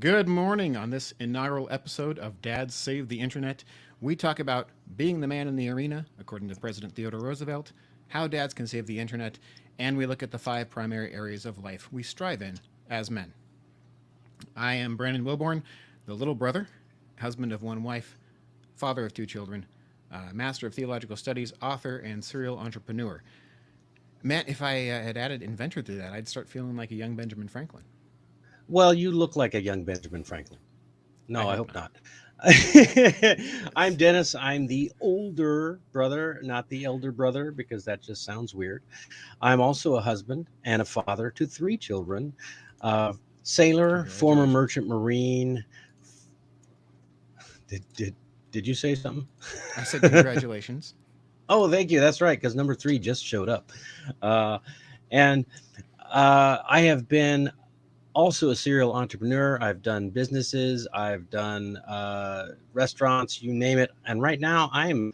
Good morning. On this inaugural episode of Dads Save the Internet, we talk about being the man in the arena, according to President Theodore Roosevelt, how dads can save the internet, and we look at the 5 primary areas of life we strive in as men. I am Brandon Wilborn, the little brother, husband of 1 wife, father of 2 children, master of theological studies, author, and serial entrepreneur. Matt, if I had added inventor to that, I'd start feeling like a young Benjamin Franklin. Well, you look like a young Benjamin Franklin. No, I hope not. I'm Dennis. I'm the older brother, not the elder brother, because that just sounds weird. I'm also a husband and a father to 3 children. Sailor, former merchant marine. Did you say something? I said congratulations. Oh, thank you. That's right, because number 3 just showed up. I have been also a serial entrepreneur. I've done businesses, I've done restaurants, you name it. And right now I'm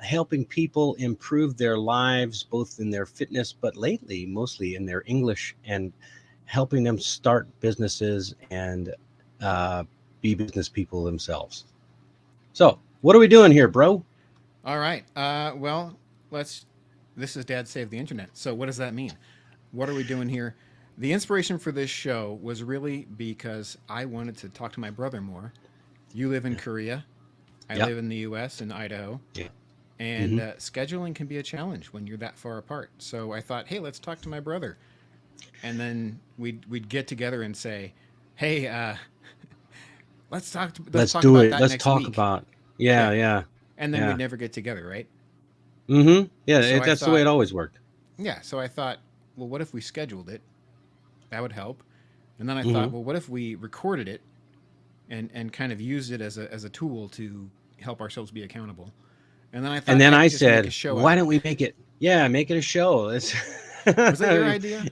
helping people improve their lives, both in their fitness, but lately mostly in their English, and helping them start businesses and be business people themselves. So what are we doing here, bro? All right. This is Dad Save the Internet. So what does that mean? What are we doing here? The inspiration for this show was really because I wanted to talk to my brother more. You live in Korea. I live in the U.S. in Idaho. Yeah. And scheduling can be a challenge when you're that far apart. So I thought, hey, let's talk to my brother. And then we'd get together and say, hey, let's talk about Let's that Let's next talk week. about yeah. And then we'd never get together, right? Mm-hmm. Yeah, So that's the way it always worked. Yeah. So I thought, well, what if we scheduled it? That would help. And then I thought, well, what if we recorded it and kind of used it as a tool to help ourselves be accountable? And then I thought, I said, why don't we make it a show? Was that your idea?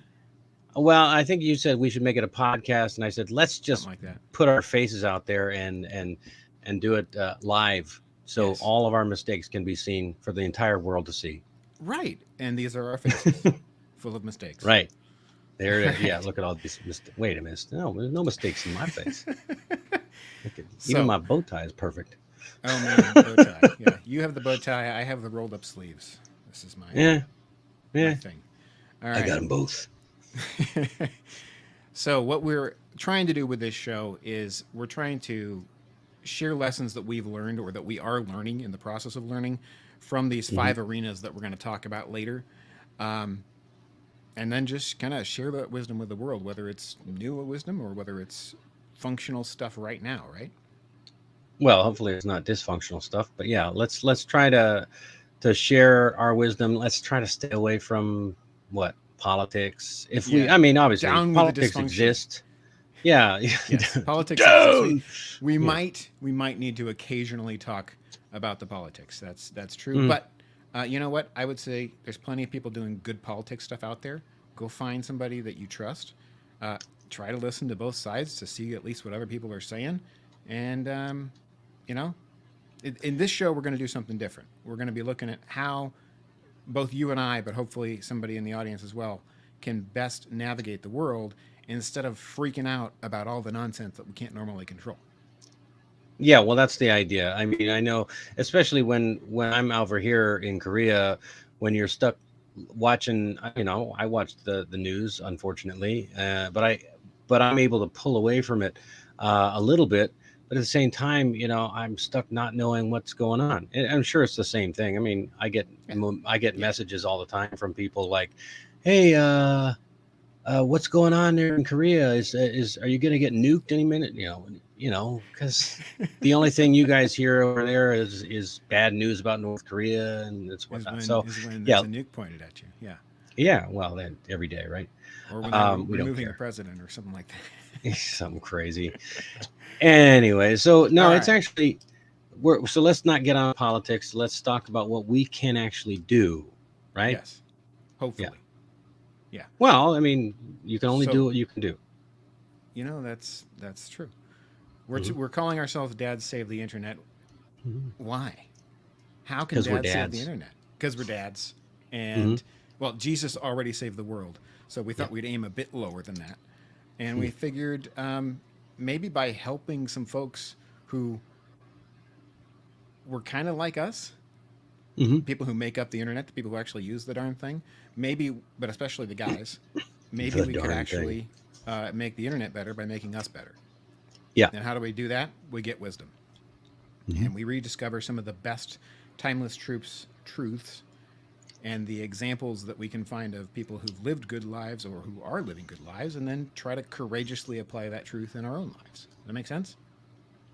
Well, I think you said we should make it a podcast, and I said, let's just like that. Put our faces out there and do it live, so all of our mistakes can be seen for the entire world to see. Right. And these are our faces, full of mistakes. Right. There it is. Yeah, look at all these mistakes. Wait a minute. No, there's no mistakes in my face. Even my bow tie is perfect. Oh, man, bow tie. Yeah, you have the bow tie. I have the rolled up sleeves. This is my thing. All right. I got them both. So what we're trying to do with this show is we're trying to share lessons that we've learned or that we are learning in the process of learning from these 5 arenas that we're going to talk about later. And then just kind of share that wisdom with the world, whether it's new wisdom or whether it's functional stuff right now, right? Well, hopefully it's not dysfunctional stuff, but yeah, let's try to share our wisdom. Let's try to stay away from politics. Obviously politics exist. Yeah. Yes, politics exists. We might need to occasionally talk about the politics. That's true. But you know what? I would say there's plenty of people doing good politics stuff out there. Go find somebody that you trust. Try to listen to both sides to see at least what other people are saying. And, in this show, we're going to do something different. We're going to be looking at how both you and I, but hopefully somebody in the audience as well, can best navigate the world instead of freaking out about all the nonsense that we can't normally control. Yeah, well, that's the idea. I mean, I know, especially when I'm over here in Korea, when you're stuck watching, I watch the news, unfortunately, but I'm able to pull away from it a little bit. But at the same time, I'm stuck not knowing what's going on. And I'm sure it's the same thing. I mean, I get messages all the time from people like, "Hey, what's going on there in Korea? Are you going to get nuked any minute?" Because the only thing you guys hear over there is bad news about North Korea and it's whatnot. When yeah, there's a nuke pointed at you. Yeah. Yeah. Well, then every day, right? Or when they're removing the president or something like that. Something crazy. Anyway, so no, it's actually so let's not get on politics. Let's talk about what we can actually do, right? Yes. Hopefully. Yeah. Well, I mean, you can only do what you can do. That's true. We're calling ourselves Dads Save the Internet. Why? How can dads save the internet? Because we're dads. And, well, Jesus already saved the world. So we thought we'd aim a bit lower than that. And we figured, maybe by helping some folks who were kind of like us, Mm-hmm. people who make up the internet, the people who actually use the darn thing, maybe, but especially the guys, maybe The we could darn actually make the internet better by making us better. Yeah. And how do we do that? We get wisdom. Mm-hmm. And we rediscover some of the best timeless truths and the examples that we can find of people who've lived good lives or who are living good lives, and then try to courageously apply that truth in our own lives. Does that make sense?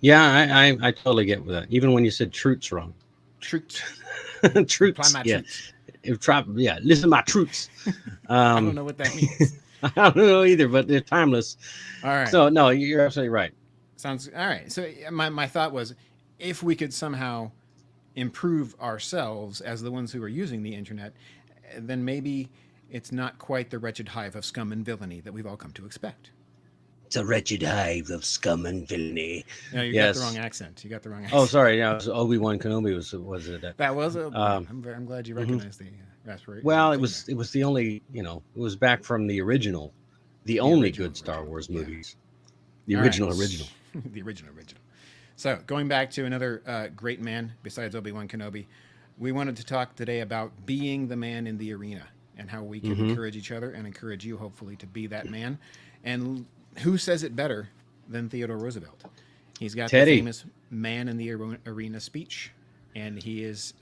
Yeah, I totally get with that. Even when you said truths wrong. Truths. Apply Truths. my Yeah. truths. Yeah. Listen to my truths. I don't know what that means. I don't know either, but they're timeless. All right. So no, you're absolutely right. Sounds all right. So my thought was, if we could somehow improve ourselves as the ones who are using the internet, then maybe it's not quite the wretched hive of scum and villainy that we've all come to expect. It's a wretched hive of scum and villainy. No, you Yes. got the wrong accent. You got the wrong accent. Oh, sorry. Yeah, it was Obi-Wan Kenobi was it? That was a. I'm glad you mhm. recognized the aspiration. Well, it was the only, it was back from the original, the only good Star Wars yeah. movies. The All original. the original. So going back to another great man besides Obi-Wan Kenobi, we wanted to talk today about being the man in the arena and how we can encourage each other and encourage you, hopefully, to be that man. And who says it better than Theodore Roosevelt? He's got Teddy. the famous man in the arena speech, and he is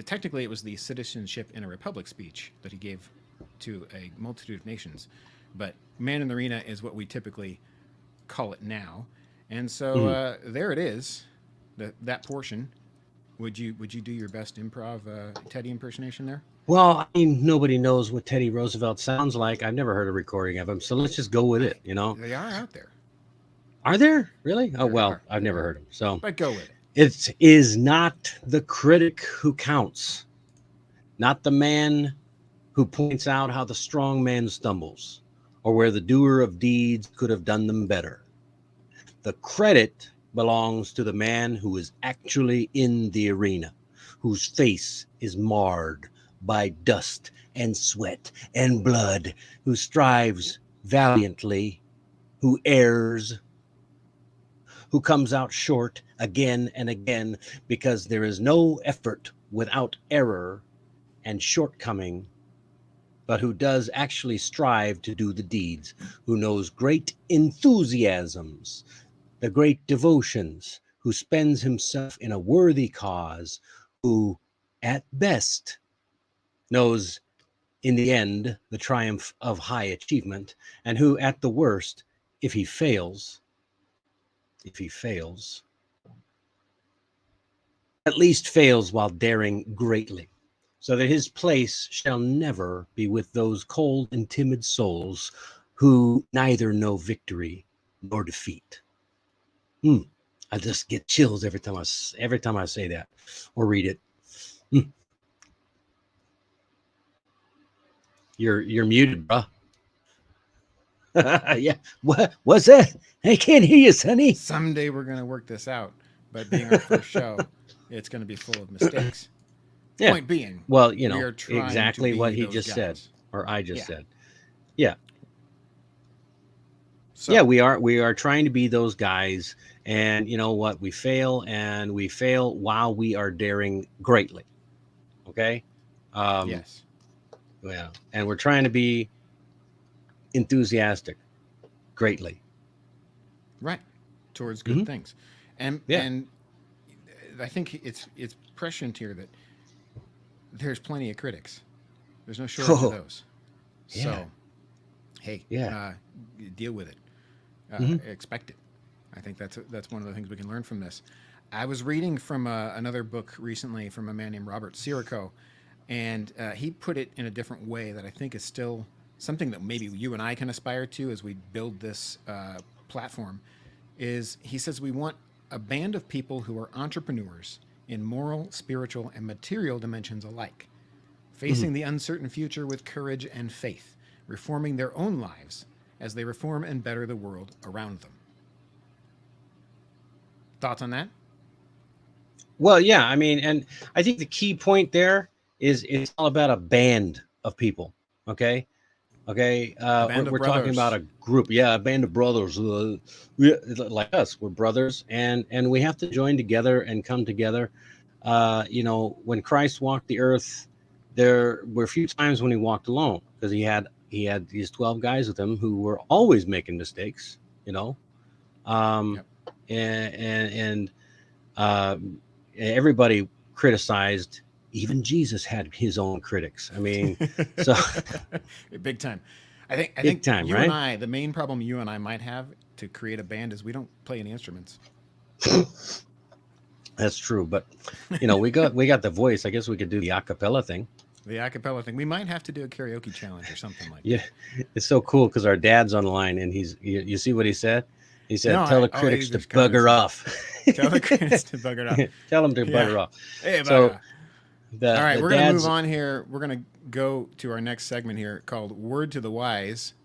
technically it was the Citizenship in a Republic speech that he gave to a multitude of nations, but man in the arena is what we typically call it now. And so there it is, that portion. Would you do your best improv Teddy impersonation there? Well, I mean, nobody knows what Teddy Roosevelt sounds like. I've never heard a recording of him, so let's just go with it. They are out there, Are there really? Oh There well, are. I've never heard him. So but go with it. it is not the critic who counts, not the man who points out how the strong man stumbles, or where the doer of deeds could have done them better. The credit belongs to the man who is actually in the arena, whose face is marred by dust and sweat and blood, who strives valiantly, who errs, who comes out short again and again, because there is no effort without error and shortcoming, but who does actually strive to do the deeds, who knows great enthusiasms, the great devotions, who spends himself in a worthy cause, who at best knows in the end the triumph of high achievement, and who at the worst, if he fails, at least fails while daring greatly, so that his place shall never be with those cold and timid souls who neither know victory nor defeat. I just get chills every time I say that or read it. You're muted, bro. Yeah. What's that? I can't hear you, Sonny. Someday we're going to work this out, but being our first show, it's going to be full of mistakes. Yeah. Point being, Well, we are trying exactly to be what he those just guys. said, or I just Yeah. said. Yeah. So, Yeah, we are trying to be those guys, and you know what? We fail, and we fail while we are daring greatly. Okay. yes. Yeah, and we're trying to be enthusiastic greatly. Right. Towards good Mhm. things. And Yeah. and I think it's prescient here that there's plenty of critics. There's no shortage Oh, of those. yeah. So, hey, Yeah. deal with it. Mhm. Expect it. I think that's one of the things we can learn from this. I was reading from another book recently from a man named Robert Sirico, and he put it in a different way that I think is still something that maybe you and I can aspire to as we build this platform. Is he says we want a band of people who are entrepreneurs in moral, spiritual, and material dimensions alike, facing the uncertain future with courage and faith, reforming their own lives as they reform and better the world around them. Thoughts on that? Well, yeah, I mean, and I think the key point there is it's all about a band of people. Okay. Okay, band of we're talking about brothers. a group, yeah, a band of brothers, like us. We're brothers, and we have to join together and come together. When Christ walked the earth, there were a few times when he walked alone because he had these 12 guys with him who were always making mistakes. You know, um, Yep. and uh, everybody criticized. Even Jesus had his own critics. I mean, so Big time. I think big time, you and right? I, the main problem you and I might have to create a band is we don't play any instruments. That's true, but we got the voice. I guess we could do the acapella thing. The acapella thing. We might have to do a karaoke challenge or something like Yeah, that. it's so cool because our dad's on the line, and you see what he said? He No, said, "Tell the he critics to just comments bugger there. off." Tell the critics to bugger it up. Tell them to Yeah. bugger off. Hey, So bugger. All the right, the we're going to move dad's. on here. We're going to go to our next segment here called Word to the Wise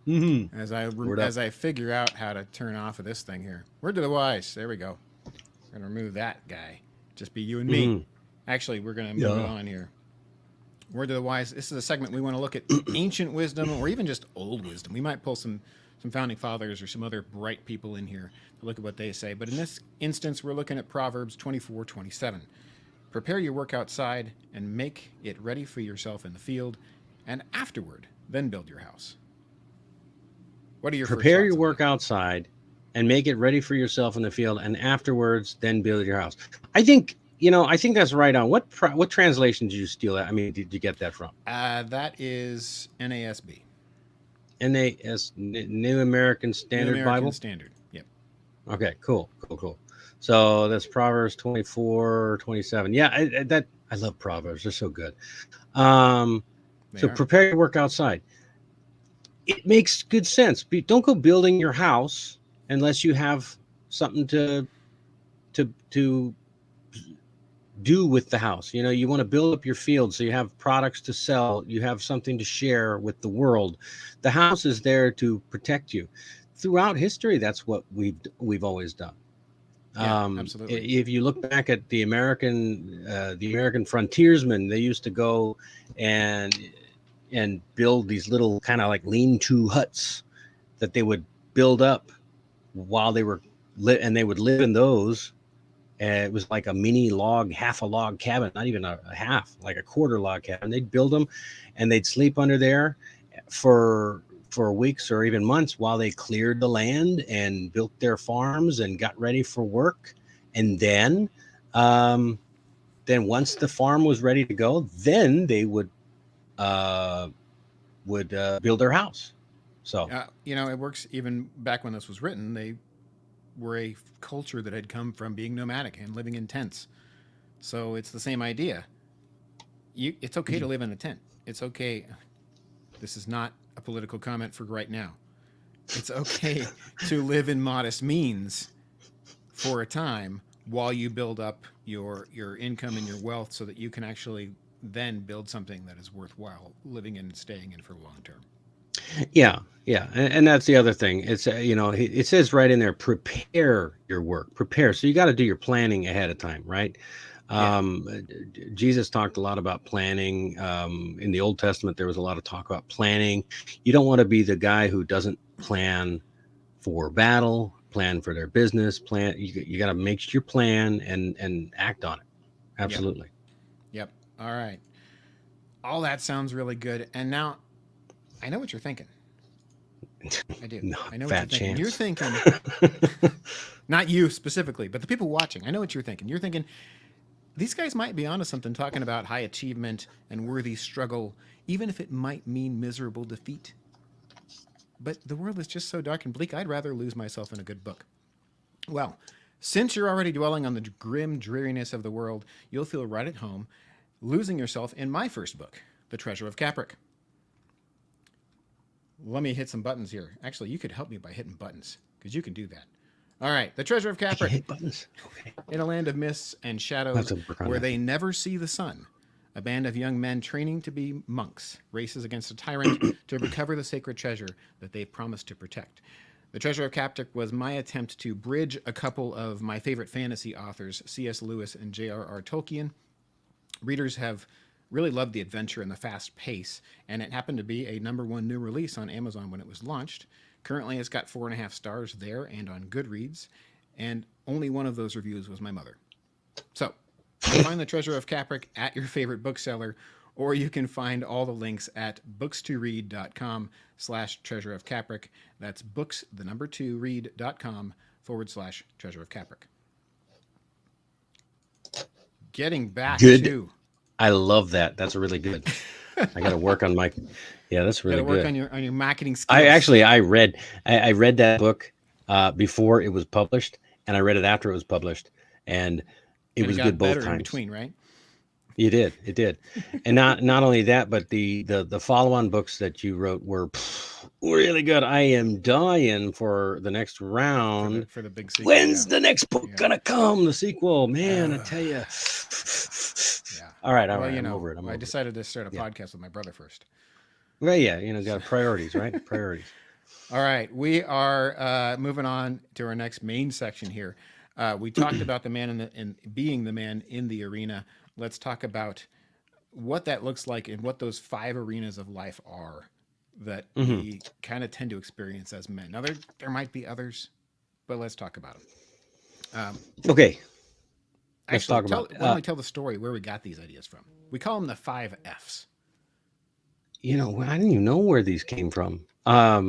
Mhm. Word up. as I figure out how to turn off of this thing here. Word to the Wise. There we go. We're going to remove that guy. Just be you and me. Mhm. Actually, we're going to move it Yeah. on here. Word to the Wise. This is a segment we want to look at ancient wisdom or even just old wisdom. We might pull some founding fathers or some other bright people in here to look at what they say. But in this instance, we're looking at Proverbs 24:27. Prepare your work outside and make it ready for yourself in the field, and afterward, then build your house. What are your first Prepare thoughts your on that? work outside and make it ready for yourself in the field, and afterwards, then build your house. I think that's right on. What translation did you steal that? I mean, did you get that from? That is NASB, NAS, New American New Standard American Bible. Standard. Yep, Okay, cool. So that's Proverbs 24:27. Yeah, I love Proverbs. They're so good. Um, they so are. prepare your work outside. It makes good sense. Don't go building your house unless you have something to do with the house. You want to build up your field so you have products to sell, you have something to share with the world. The house is there to protect you. Throughout history, that's what we've always done. Yeah, absolutely. If you look back at the American frontiersmen, they used to go and build these little kind of like lean-to huts that they would build up while they were and they would live in those. And it was like a mini log, half a log cabin, not even a half, like a quarter log cabin. They'd build them, and they'd sleep under there for weeks or even months while they cleared the land and built their farms and got ready for work. And um, then once the farm was ready to go, then they uh, would build their house. So It works even back when this was written. They were a culture that had come from being nomadic and living in tents. So it's the same idea. It's okay to live in a tent. It's okay. This is not a political comment for right now. It's okay to live in modest means for a time while you build up your income and your wealth so that you can actually then build something that is worthwhile living in and staying in for long term. yeah, and that's the other thing. It's it says right in there, prepare your work, prepare. So you got to do your planning ahead of time, right? Yeah. Jesus talked a lot about planning. In the Old Testament, there was a lot of talk about planning. You don't want to be the guy who doesn't plan for battle, plan for their business, plan. You got to make your plan and act on it. Yep. Absolutely. Yep. All right. All that sounds really good. And now I know what you're thinking. I do. Not I know what you're fat thinking. You're chance. thinking, not you specifically, but the people watching. I know what you're thinking. You're thinking, these guys might be onto something talking about high achievement and worthy struggle, even if it might mean miserable defeat. But the world is just so dark and bleak, I'd rather lose myself in a good book. Well, since you're already dwelling on the grim dreariness of the world, you'll feel right at home losing yourself in my first book, The Treasure of Capric. Let me hit some buttons here. Actually, you could help me by hitting buttons, because you can do that. All right, The Treasure of I can Capric. hit buttons. Okay. In a land of mists and I'll have shadows to work on where that. they never see the sun, a band of young men training to be monks races against a tyrant to recover the sacred treasure that they've promised to protect. The Treasure of Capric was my attempt to bridge a couple of my favorite fantasy authors, C.S. Lewis and J.R.R. Tolkien. Readers have really loved the adventure and the fast pace, and it happened to be a #1 new release on Amazon when it was launched. Currently, it's got 4.5 stars there and on Goodreads, and only one of those reviews was my mother. So, find the Treasure of Capric at your favorite bookseller, or you can find all the links at books2read.com/Treasure of Capric. That's books, the number 2read.com/Treasure of Capric. Getting back Good. to... I love that. That's really good. I got to work on my. Yeah, that's really work good. on your marketing skills. I read that book before it was published, and I read it after it was published, and it was good both times. In between, right? It did, and not only that, but the follow-on books that you wrote were really good. I am dying for the next round. For the big sequel. When's the next book gonna come? The sequel, man, I tell you. All right. Well, I'm over it. I decided to start a podcast with my brother first. Well, yeah, got priorities, right? Priorities. All right, we are moving on to our next main section here. We talked about the man in being the man in the arena. Let's talk about what that looks like and what those 5 arenas of life are that we kind of tend to experience as men. Now, there might be others, but let's talk about them. Okay. Let's talk about. Why don't we tell the story where we got these ideas from? We call them the 5 Fs. I didn't even know where these came from. I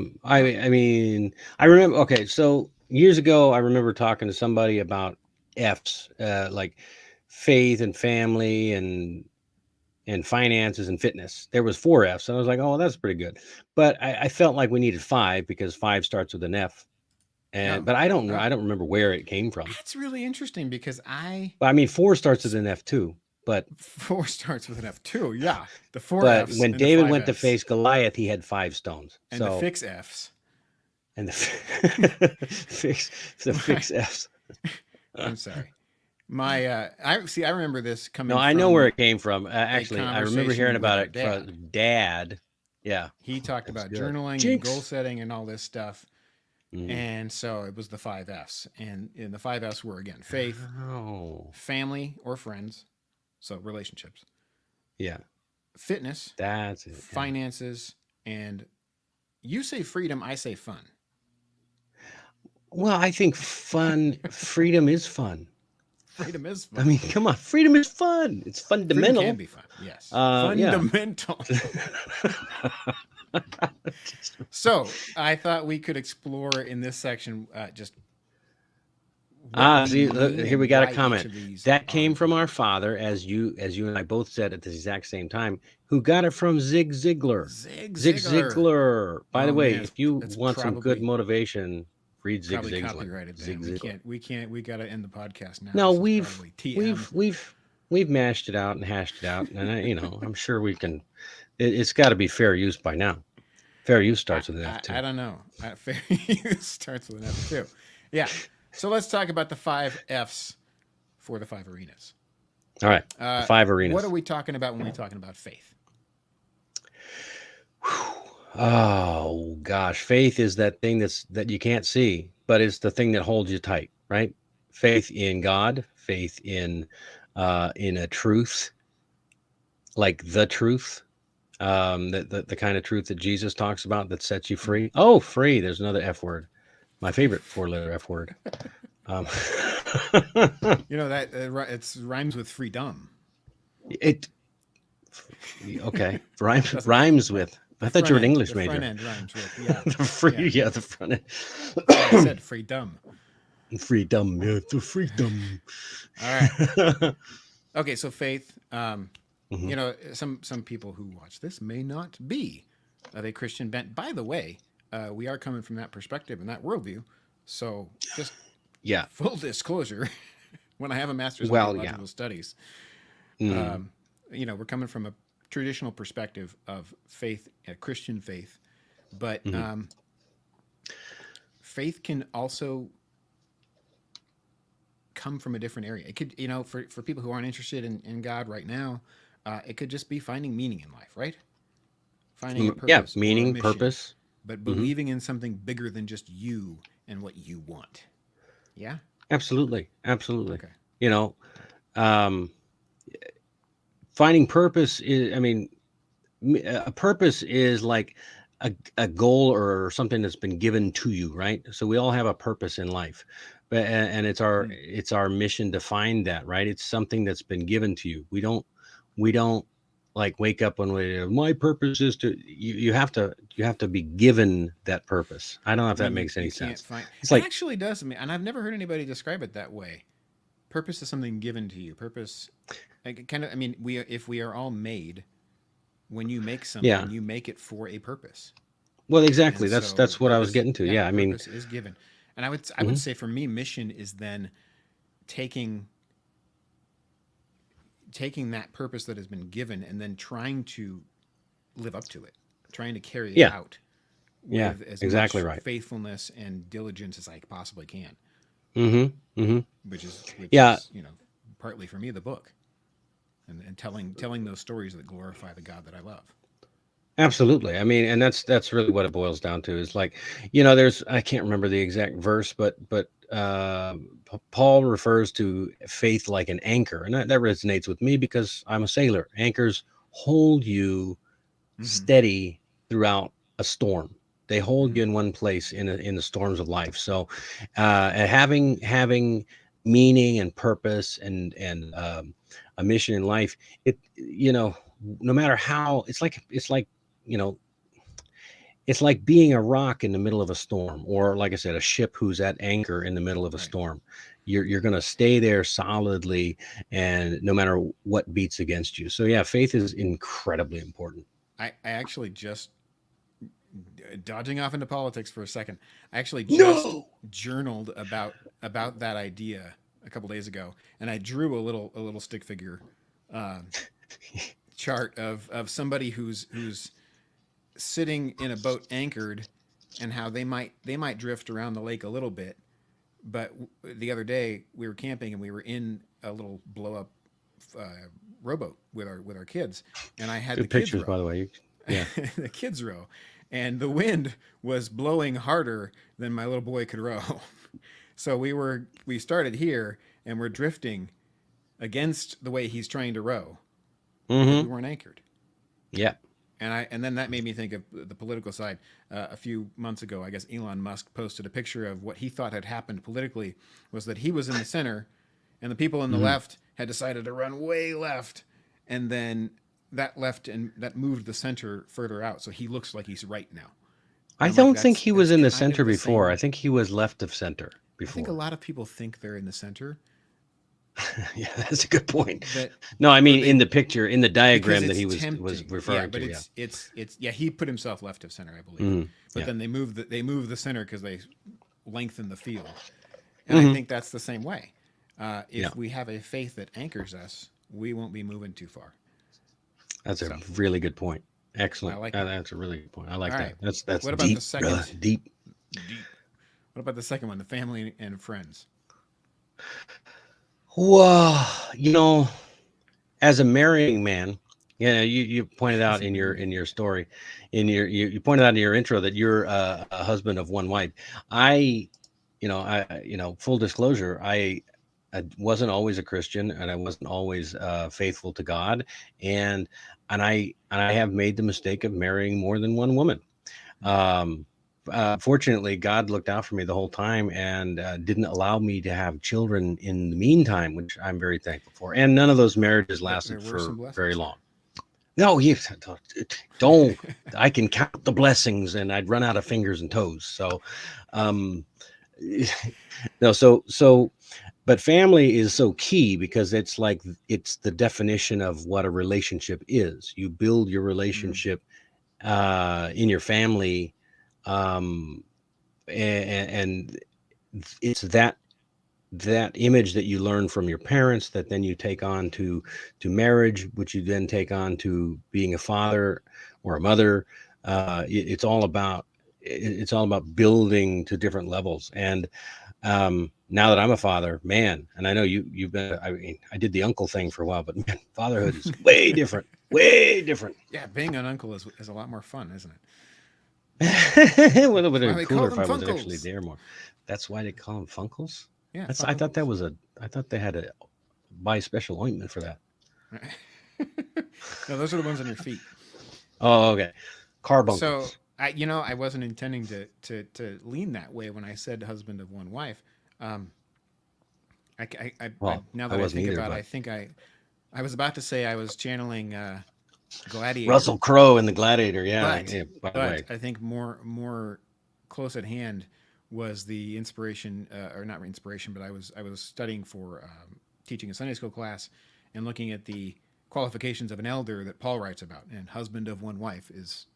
mean, I remember. Okay, so years ago, I remember talking to somebody about Fs, like faith and family and finances and fitness. There was 4 Fs, and I was like, oh, that's pretty good. But I felt like we needed 5 because 5 starts with an F. But I don't know. I don't remember where it came from. That's really interesting because I mean, 4 starts with an F too. But 4 starts with an F too. Yeah, the 4 but Fs. When David went to face Goliath, he had 5 stones. And the fix Fs. And the fix Fs. I'm sorry. I remember this coming. No, I know where it came from. Actually, I remember hearing about it from Dad. Yeah, he talked about journaling and goal setting and all this stuff. And so it was the 5 Fs, and the 5 Fs were again faith, family or friends, so relationships. Yeah. Fitness. That's it. Finances, and you say freedom, I say fun. Well, I think freedom is fun. Freedom is fun. I mean, come on, freedom is fun. It's fundamental. Freedom can be fun. Yes. Fundamental. Yeah. So I thought we could explore in this section just. Here we got a comment that came from our father, as you and I both said at the exact same time. Who got it from Zig Ziglar? Zig Ziglar. By the way, if you want some good motivation, read Zig Ziglar. Copyrighted. We can't. We got to end the podcast now. No, we've mashed it out and hashed it out, and I'm sure we can. It's got to be fair use by now. Fair use starts with an F too. I don't know. Fair use starts with an F too. Yeah. So let's talk about the 5 Fs for the 5 arenas. All right. The 5 arenas. What are we talking about when we're talking about faith? Oh gosh, faith is that thing that you can't see, but it's the thing that holds you tight, right? Faith in God, faith in a truth, like the truth, the kind of truth that Jesus talks about that sets you free. Oh, free. There's another F word. My favorite 4-letter F word. That it rhymes with freedom. Okay. Rhymes with. I thought you were an English major. Front end rhymes with, the front end. I said freedom. Freedom, yeah, the freedom. All right. Okay, so faith. Some people who watch this may not be of a Christian bent. By the way, we are coming from that perspective and that worldview. So just full disclosure, when I have a master's in theological studies, we're coming from a traditional perspective of faith, Christian faith, but faith can also come from a different area. It could, for people who aren't interested in God right now, it could just be finding meaning in life, right? Finding a purpose. Meaning, purpose. But believing in something bigger than just you and what you want. Yeah? Absolutely. Okay. finding purpose is, I mean, a purpose is like a goal or something that's been given to you, right? So we all have a purpose in life, but and Mm. it's our mission to find that, right? It's something that's been given to you. We don't like wake up one way. My purpose is to. You have to be given that purpose. I don't know if I that mean, makes any you can't sense. find. It's It like, actually does. I mean, and I've never heard anybody describe it that way. Purpose is something given to you. Purpose, like, kind of. I mean, if we are all made, when you make yeah. something, you make it for a purpose. Well, And exactly. so That's what I was getting to. yeah, Yeah. I mean, purpose is given. And I would mhm. say for me, mission is then taking taking that purpose that has been given and then trying to live up to it, trying to carry it Yeah. out Yeah. with as Exactly much right. faithfulness and diligence as I possibly can, Mm-hmm. Mm-hmm. which Yeah. is partly for me the book and telling those stories that glorify the God that I love. Absolutely. I mean, and that's really what it boils down to is like, there's I can't remember the exact verse, but Paul refers to faith like an anchor, and that resonates with me because I'm a sailor. Anchors hold you Mm-hmm. steady throughout a storm. They hold Mm-hmm. you in one place in the storms of life. So, and having meaning and purpose and a mission in life, no matter how it's like you know it's like being a rock in the middle of a storm, or like I said, a ship who's at anchor in the middle of a Right. storm. You're going to stay there solidly, and no matter what beats against you. So yeah, faith is incredibly important. I actually just dodging off into politics for a second. I actually just No. journaled about that idea a couple days ago, and I drew a little stick figure uh, chart of somebody who's sitting in a boat anchored, and how they might drift around the lake a little bit. But the other day we were camping and we were in a little blow up uh, rowboat with our kids, and I had the Good kids pictures, by row, the way. Yeah. the kids row, and the wind was blowing harder than my little boy could row. So we started here and we're drifting against the way he's trying to row because we Mm-hmm. weren't anchored. Yeah. And then that made me think of the political side. A few months ago, I guess Elon Musk posted a picture of what he thought had happened politically was that he was in the center, and the people in the Hmm. left had decided to run way left, and then that left and that moved the center further out, so he looks like he's right now. And I I'm like, don't think that's he was that's in the kind center of the before. I same. think he was left of center I think a before. lot of people think they're in the center, Yeah, that's a good point. that No, I or mean in they the picture, in the because diagram that it's he was tempting. Yeah, referring but to. Yeah. it's yeah, he put himself left of center, I believe. Hmm. But Yeah. then they move the center because they lengthen the field. And I Hmm. think that's the same way. Yeah. If we have a faith that anchors us, we won't be moving too far. That's a So really good point. I Excellent. like that. That's a really good point. I All like that. right. That's What about the deep, brother. second? Deep. Deep. What about the second one? The family and friends. Well, as a marrying man, you pointed out As a in your marrying in your man. story, you pointed out in your intro that you're a husband of one wife. I, full disclosure, I wasn't always a Christian, and I wasn't always faithful to God, and and I have made the mistake of marrying more than one woman. Um, Fortunately, God looked out for me the whole time and didn't allow me to have children in the meantime, which I'm very thankful for. And none of those marriages But there lasted were some for very blessings long. No, you don't. there. I can count the blessings, and I'd run out of fingers and toes. So, um, no, but family is so key because it's the definition of what a relationship is. You build your Mm, relationship in your family, um, and it's that image that you learn from your parents that then you take on to marriage, which you then take on to being a father or a mother. It's all about building to different levels. And now that I'm a father, man, and I know you've been, I mean, I did the uncle thing for a while, but man, fatherhood is way different, way different. yeah, being an uncle is a lot more fun, isn't it? It would have That's why been they call cooler if them I was actually funkles. there more. That's why they call them funkles. Yeah, I thought that funkles. was I thought they had to buy special ointment for that. No, those are the ones on your feet. Oh, okay. So Carbuncles. I wasn't intending to lean that way when I said husband of one wife. Um, Well, now I that I wasn't think either, about it, but I was about to say I was channeling Gladiator, Russell Crowe in The Gladiator. Yeah. but Yeah. By the but way, I think more close at hand was the inspiration, or not inspiration, but I was studying for teaching a Sunday school class and looking at the qualifications of an elder that Paul writes about, and husband of one wife is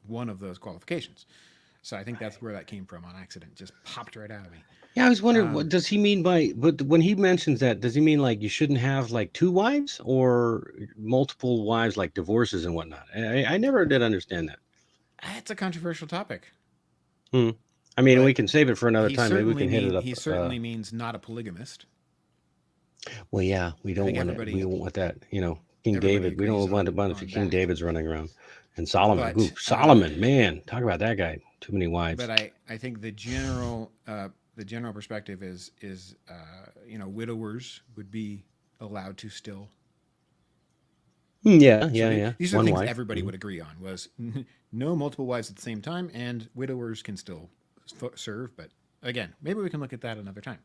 one of those qualifications. So I think that's where that came from on accident. Just popped right out of me. yeah, I was wondering what Um, does he mean by, but when he mentions that, does he mean like you shouldn't have like two wives or multiple wives, like divorces and whatnot? I never did understand that. it's a controversial topic, Hmm. I mean, we but can save it for another time. Maybe we can hit it up. he certainly means not a polygamist. Well, yeah, we I don't think want it. We everybody don't want that. King everybody David. We agrees don't want a bunch of on King that. Davids running around. And Solomon. Ooh, But Solomon, man, talk about that guy. Too many but wives. I think the general perspective is widowers would be allowed to still. Yeah, So yeah, yeah. these are the One things wife. everybody would agree on: was no multiple wives at the same time, and widowers can still serve. But again, maybe we can look at that another time.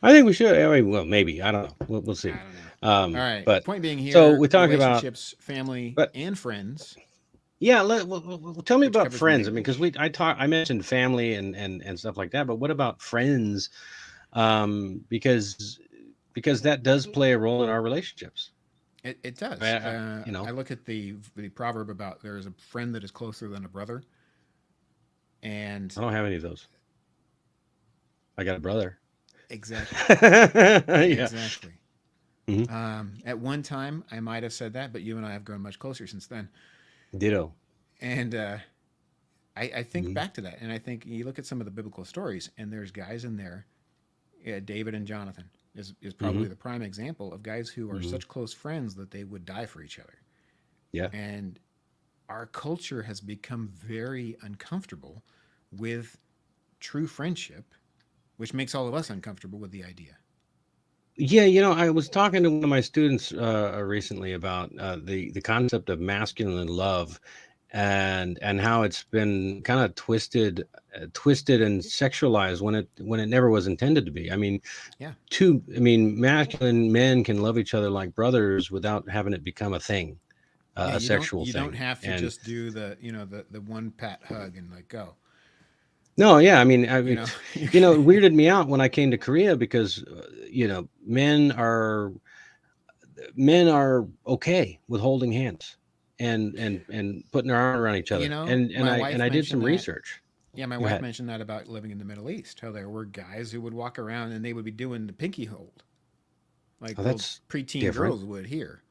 I think we should. I mean, well, maybe. I don't know. We'll see. I don't know. All right. But Point being so here, we talk about, relationships, family, but and friends, yeah, tell me which about covers friends. I mean, because marriage. I mentioned family and stuff like that. But what about friends? Because that does play a role in our relationships. It does. I, I look at the proverb about there is a friend that is closer than a brother, and I don't have any of those. I got a brother. exactly, Yeah. exactly. Hmm. At one time, I might have said that, but you and I have grown much closer since then. Ditto. And I think Hmm. back to that, and I think you look at some of the biblical stories, and there's guys in there. David and Jonathan is Hmm. probably the prime example of guys who are Hmm. such close friends that they would die for each other. Yeah. And our culture has become very uncomfortable with true friendship, which makes all of us uncomfortable with the idea. Yeah, I was talking to one of my students recently about the concept of masculine love, and how it's been kind of twisted and sexualized when it never was intended to be. I mean, Yeah. masculine men can love each other like brothers without having it become a thing, Yeah, a sexual you don't thing. have to And just do the one pat hug and like go. no, yeah, I You mean, know, you it weirded me out when I came to Korea because men are okay with holding hands and putting their arm around each you other. know, And my I wife did mentioned some that. research. Yeah, my Go wife ahead. mentioned that about living in the Middle East. How there were guys who would walk around and they would be doing the pinky hold, like Oh, little that's preteen different. girls would here.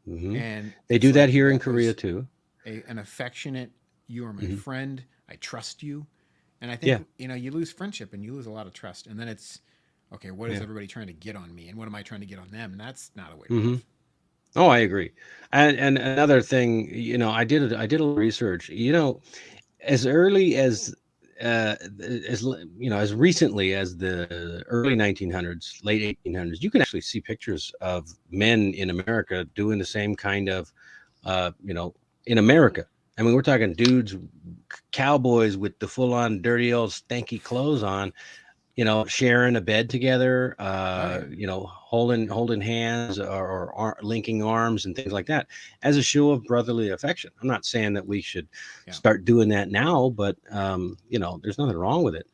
Hmm. And They it's do that like here in that Korea was too. an affectionate, you are my Hmm. friend, I trust you. And I think, Yeah, you lose friendship and you lose a lot of trust. And then it's, okay, what is yeah. everybody trying to get on me? And what am I trying to get on them? And that's not a way to Hmm. live. Oh, I agree. And another thing, I did a little research. As early as recently as the early 1900s, late 1800s, you can actually see pictures of men in America doing the same kind of, uh, you know, in America. I mean, we're talking dudes, cowboys with the full-on dirty old stanky clothes on, sharing a bed together, Oh, yeah. Yeah. holding hands, or linking arms and things like that, as a show of brotherly affection. I'm not saying that we should Yeah. start doing that now, but there's nothing wrong with it.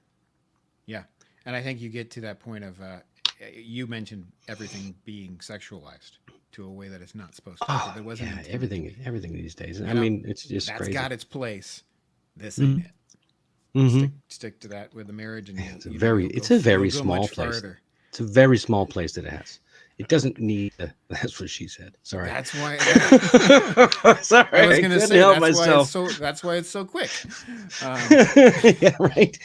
Yeah. And I think you get to that point of, you mentioned everything being sexualized to a way that it's not supposed to, Oh that it wasn't yeah, intended to everything, be. everything these days. I You know, mean, it's just that's crazy. got its place. This ain't Hmm. it. Hmm. Stick to that with the marriage, and It's a you'll very go small much place. farther. It's a very small place that it has. It doesn't need. That's what she said. Sorry. That's why. I Sorry, was I gonna couldn't say help that's why it's myself. so. That's why it's so quick. Um, Yeah, right.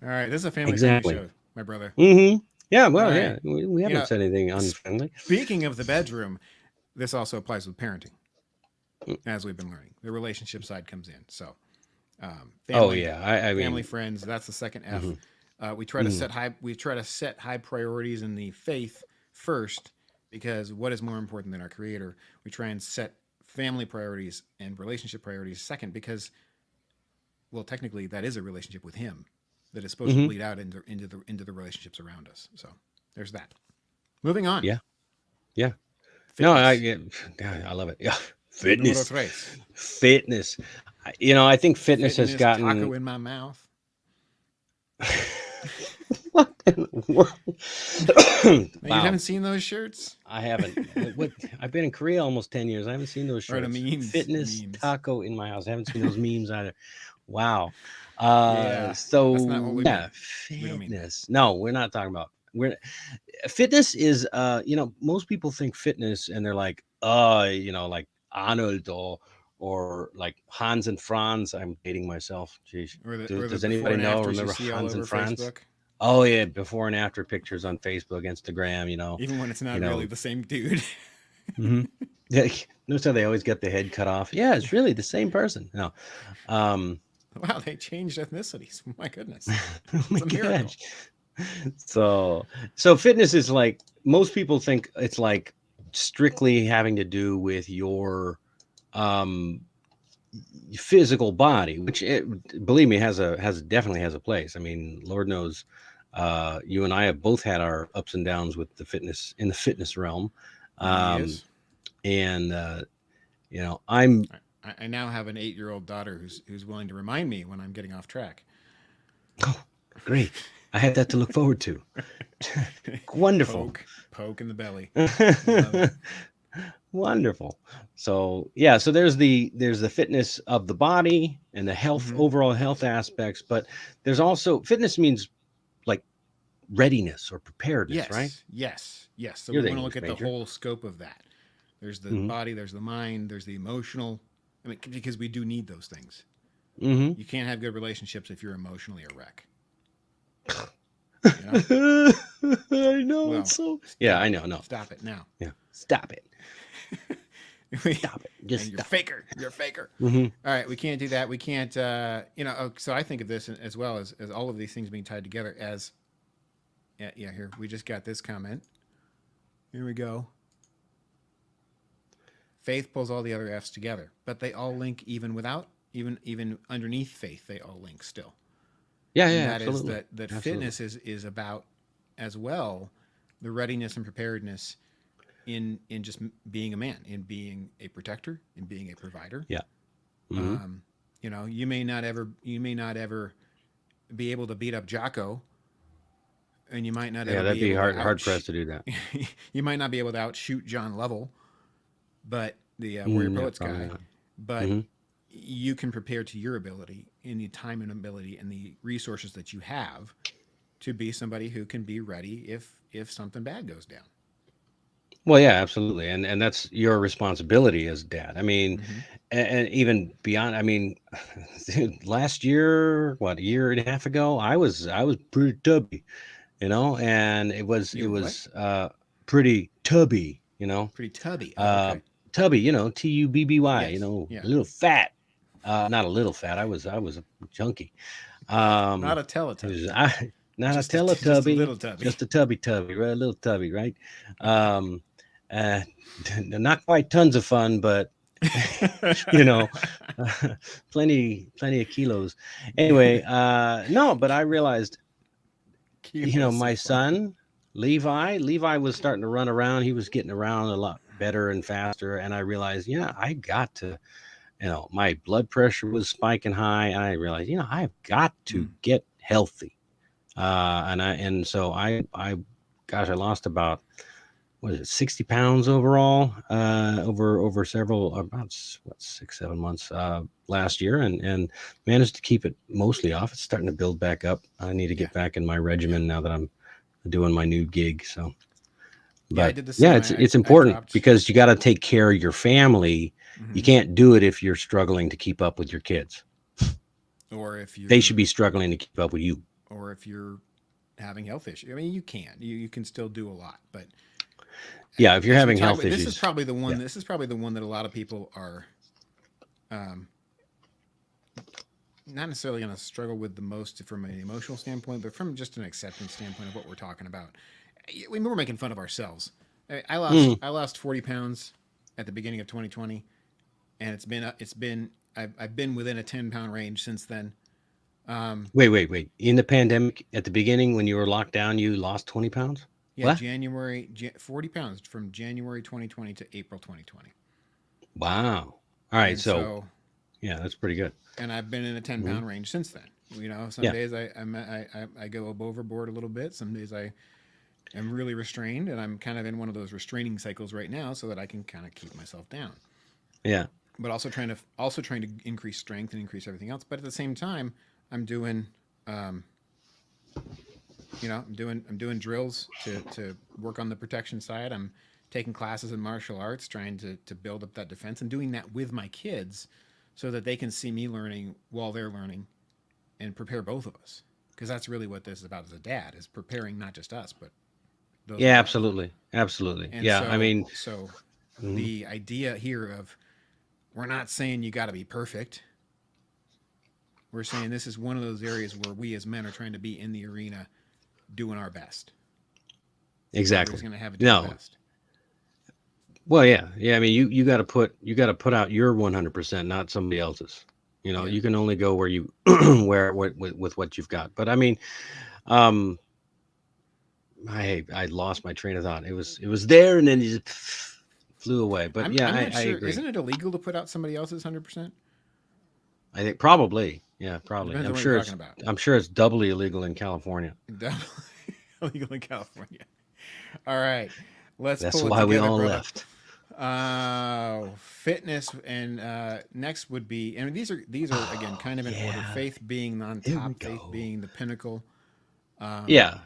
all right, this is a family friendly Exactly. show, my brother. Hmm. Yeah, All well, right, yeah, we you haven't know, said anything unfriendly. speaking of the bedroom, this also applies with parenting, as we've been learning. The relationship side comes in. So, Oh family, yeah, I family, mean, friends. That's the second F. hmm We try to set high. We try to set high priorities in the faith first, because what is more important than our creator? We try and set family priorities and relationship priorities second because, well, technically that is a relationship with him that is supposed to Hmm. bleed out into the relationships around us. So there's that. Moving on. Yeah. Yeah. No, Fitness. God, I love it. Yeah. Número Fitness. tres. Fitness. I think fitness has Fitness taco gotten. in my mouth. What in the world? Now, you Wow. haven't seen those shirts? I haven't. What? I've been in Korea almost 10 years. I haven't seen those Or the shirts. memes. Fitness Memes. taco in my house. I haven't seen those memes either. Wow. Yeah. That's not what So we yeah, mean. We don't mean that. fitness. No, we're not talking about. We're Fitness is most people think fitness and they're like, like Arnold or like Hans and Franz. I'm dating myself. Jeez. Or the Does before anybody and know? afters you Remember see all Hans and over Franz? Facebook. Oh yeah, before and after pictures on Facebook, Instagram. Even when it's You not really know. the same dude. Hmm. Yeah, notice how they always get the head cut off. Yeah, it's really the same person. No, um, Wow, they changed ethnicities. My goodness. oh my It's a miracle. gosh. So fitness is like most people think it's like strictly having to do with your um physical body, which believe me has definitely has a place. I mean, Lord knows, you and I have both had our ups and downs with the fitness in the fitness realm, um, Yes. and I'm I now have an 8-year-old daughter who's willing to remind me when I'm getting off track. oh great. I had that to look forward to. Wonderful. Poke in the belly. Love it. Wonderful. So yeah, so there's the fitness of the body and the health Hmm. overall health aspects, but there's also fitness means like readiness or preparedness, right? Yes, yes, yes. So You're we the want to look English at the major. whole scope of that. There's the Hmm. body, there's the mind, there's the emotional. I mean, because we do need those things. Hmm. You can't have good relationships if you're emotionally a wreck. You know? I know Well, it's so. Yeah, I stop it. know. No. Stop it now. Yeah. Stop it. Stop it. And Just you're a stop it. faker. You're a faker. Hmm. All right, we can't do that. We can't. So I think of this as well as all of these things being tied together as. Yeah, yeah. Here we just got this comment. Here we go. Faith pulls all the other F's together, but they all link even without even underneath faith. They all link still, Yeah. and Yeah. that is Absolutely. that Absolutely. fitness is about as well the readiness and preparedness in just being a man, in being a protector, in being a provider. Yeah. Hmm. Um, you may not ever be able to beat up Jocko, and you might not Yeah. ever That'd be be able to hard pressed to do that. you might not be able to outshoot John Lovell, but the Warrior Yeah. Poets Probably guy, not. but Hmm. you can prepare to your ability in the time and ability and the resources that you have to be somebody who can be ready if something bad goes down. Well, yeah, absolutely, and that's your responsibility as dad. I mean, Hmm. and even beyond. I mean, dude, last year, what a year and a half ago, I was pretty tubby, and it was You it were what? was pretty tubby, Pretty tubby. Oh, uh, okay. tubby, tubby, Yes. a Yeah. little fat, not a little fat. I was a junkie. Not Um, a it was, Teletubby. not a Just a Teletubby, little tubby. just a tubby, right? A little tubby, right? Um, uh, not quite tons of fun, but you know, plenty of kilos. Anyway, no, but I realized, Kilos my of fun. son Levi was starting to run around. He was getting around a lot better and faster, and I realized, I got to, my blood pressure was spiking high, and I realized, I've got to Mm. get healthy. And so I gosh, I lost about, what is it, 60 pounds overall, over several, about 6 7 months, last year, and managed to keep it mostly off. It's starting to build back up. I need to Yeah. get back in my Yeah. regimen now that I'm doing my new gig. So, Yeah, I but did the yeah, same. it's I important dropped. because you got to take care of your family. You Hmm. can't do it if you're struggling to keep up with your kids. Or if They should you're be struggling to keep up with you. or if you're having health issues. I mean, you can. You can still do a lot, but Yeah, if you're as we having talk health about, this is issues. probably the Yeah. one. This is probably the one that a lot of people are um, not necessarily going to struggle with the most from an emotional standpoint, but from just an acceptance standpoint of what we're talking about. We're making fun of ourselves, I lost 40 pounds at the beginning of 2020, and I've been within a 10-pound range since then. Wait. In the pandemic, at the beginning, when you were locked down, you lost 20 pounds? Yeah, What? 40 pounds from January 2020 to April 2020. Wow. All right. And So, so, yeah, that's pretty good. and I've been in a 10 Mhm. pound range since then. Some Yeah. days I go overboard a little bit. Some days I am really restrained, and I'm kind of in one of those restraining cycles right now, so that I can kind of keep myself down. Yeah. But also trying to increase strength and increase everything else. But at the same time, I'm doing, um, I'm doing drills to work on the protection side. I'm taking classes in martial arts, trying to build up that defense, and doing that with my kids, so that they can see me learning while they're learning, and prepare both of us. Because that's really what this is about as a dad, is preparing not just us, but those Yeah, around. absolutely. Absolutely. And Yeah. I mean, mhm. the idea here of, we're not saying you got to be perfect. We're saying this is one of those areas where we as men are trying to be in the arena, doing our best. Everybody's Exactly. going to have to do their No. best. Well, yeah. Yeah. I mean, you got to put out your 100%, not somebody else's. Yeah. You can only go where you, with what you've got. But I mean, um, I lost my train of thought. It was there and then it just flew away. But yeah, I'm not I sure. agree. Isn't it illegal to put out somebody else's 100%? I think probably. Yeah, It probably. depends I'm on what you're sure talking it's about. I'm sure it's doubly illegal in California. Definitely illegal in California. All right. Let's That's pull it why we together, all brother. left. Fitness, and next would be, and these are again kind of in order. Yeah. Faith being on Here we top, faith go. being the pinnacle. Um, Yeah.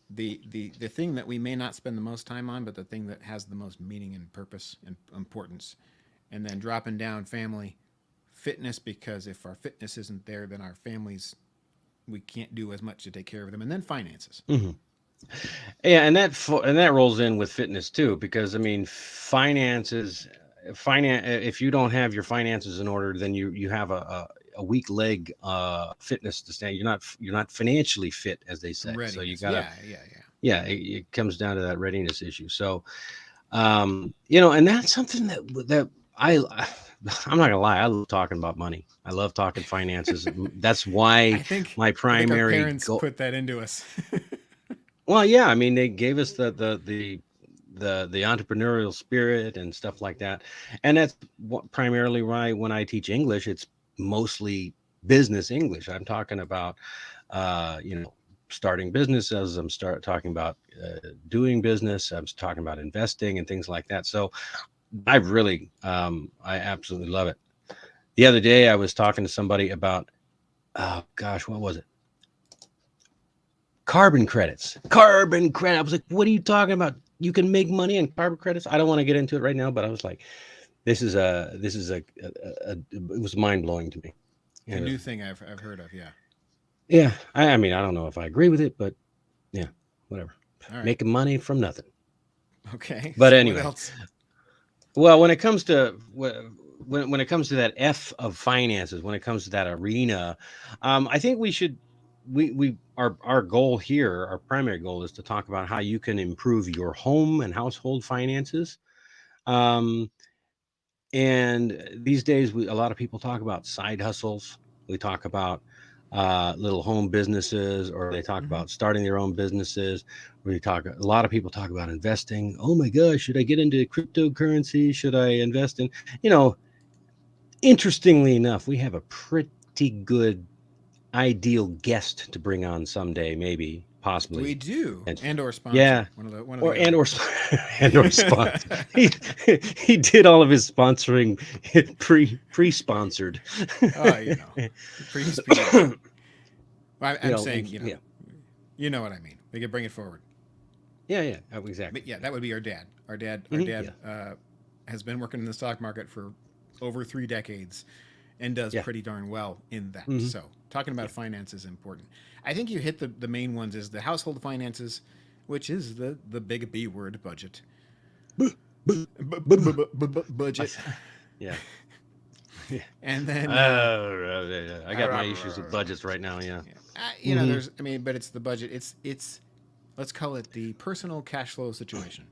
the thing that we may not spend the most time on, but the thing that has the most meaning and purpose and importance. And then dropping down, family, fitness, because if our fitness isn't there, then our families, we can't do as much to take care of them. And then finances. hmm Yeah, and that rolls in with fitness too, because I mean, if you don't have your finances in order, then you have a weak leg fitness to stand. You're not financially fit, as they say. So you Readiness. gotta, Yeah. yeah, it comes down to that readiness issue. So and that's something that I I'm not gonna lie, I love talking about money. I love talking finances. That's why my I think our primary parents goal. put that into us. Well, yeah, I mean, they gave us the entrepreneurial spirit and stuff like that, and that's primarily why when I teach English, it's mostly business English. I'm talking about, starting businesses. I'm start talking about doing business. I'm talking about investing and things like that. So I absolutely love it. The other day, I was talking to somebody about, oh gosh, what was it? Carbon credits. Carbon credit. I was like, what are you talking about? You can make money on carbon credits. I don't want to get into it right now, but I was like, it was mind blowing to me. A Yeah. new thing I've heard of. Yeah. Yeah. I mean, I don't know if I agree with it, but yeah, whatever. All right. Making money from nothing. Okay. But So what anyway, else? well, when it comes to that F of finances, when it comes to that arena, I think our goal here, our primary goal is to talk about how you can improve your home and household finances. Um, and these days, a lot of people talk about side hustles. We talk about little home businesses, or they talk Hmm. about starting their own businesses. A lot of people talk about investing. Oh my gosh, should I get into cryptocurrency? Should I invest in, you know, interestingly enough, we have a pretty good ideal guest to bring on someday, maybe, We possibly. do, And and or sponsor yeah, one of or the other. and or sponsor. He did all of his sponsoring pre-sponsored. Oh, pre-speed. I'm saying, Yeah, you know what I mean. We could bring it forward. yeah, exactly. But yeah, that would be our dad. Our Yeah, dad has been working in the stock market for over 3 decades, and does yeah, pretty darn well in that. hmm So talking about yeah. finance is important. I think you hit the main ones, is the household finances, which is the big B word, budget. Budget. Yeah. And then I got my issues with budgets right now. Yeah. hmm there's, I mean, but it's the budget. It's let's call it the personal cash flow situation.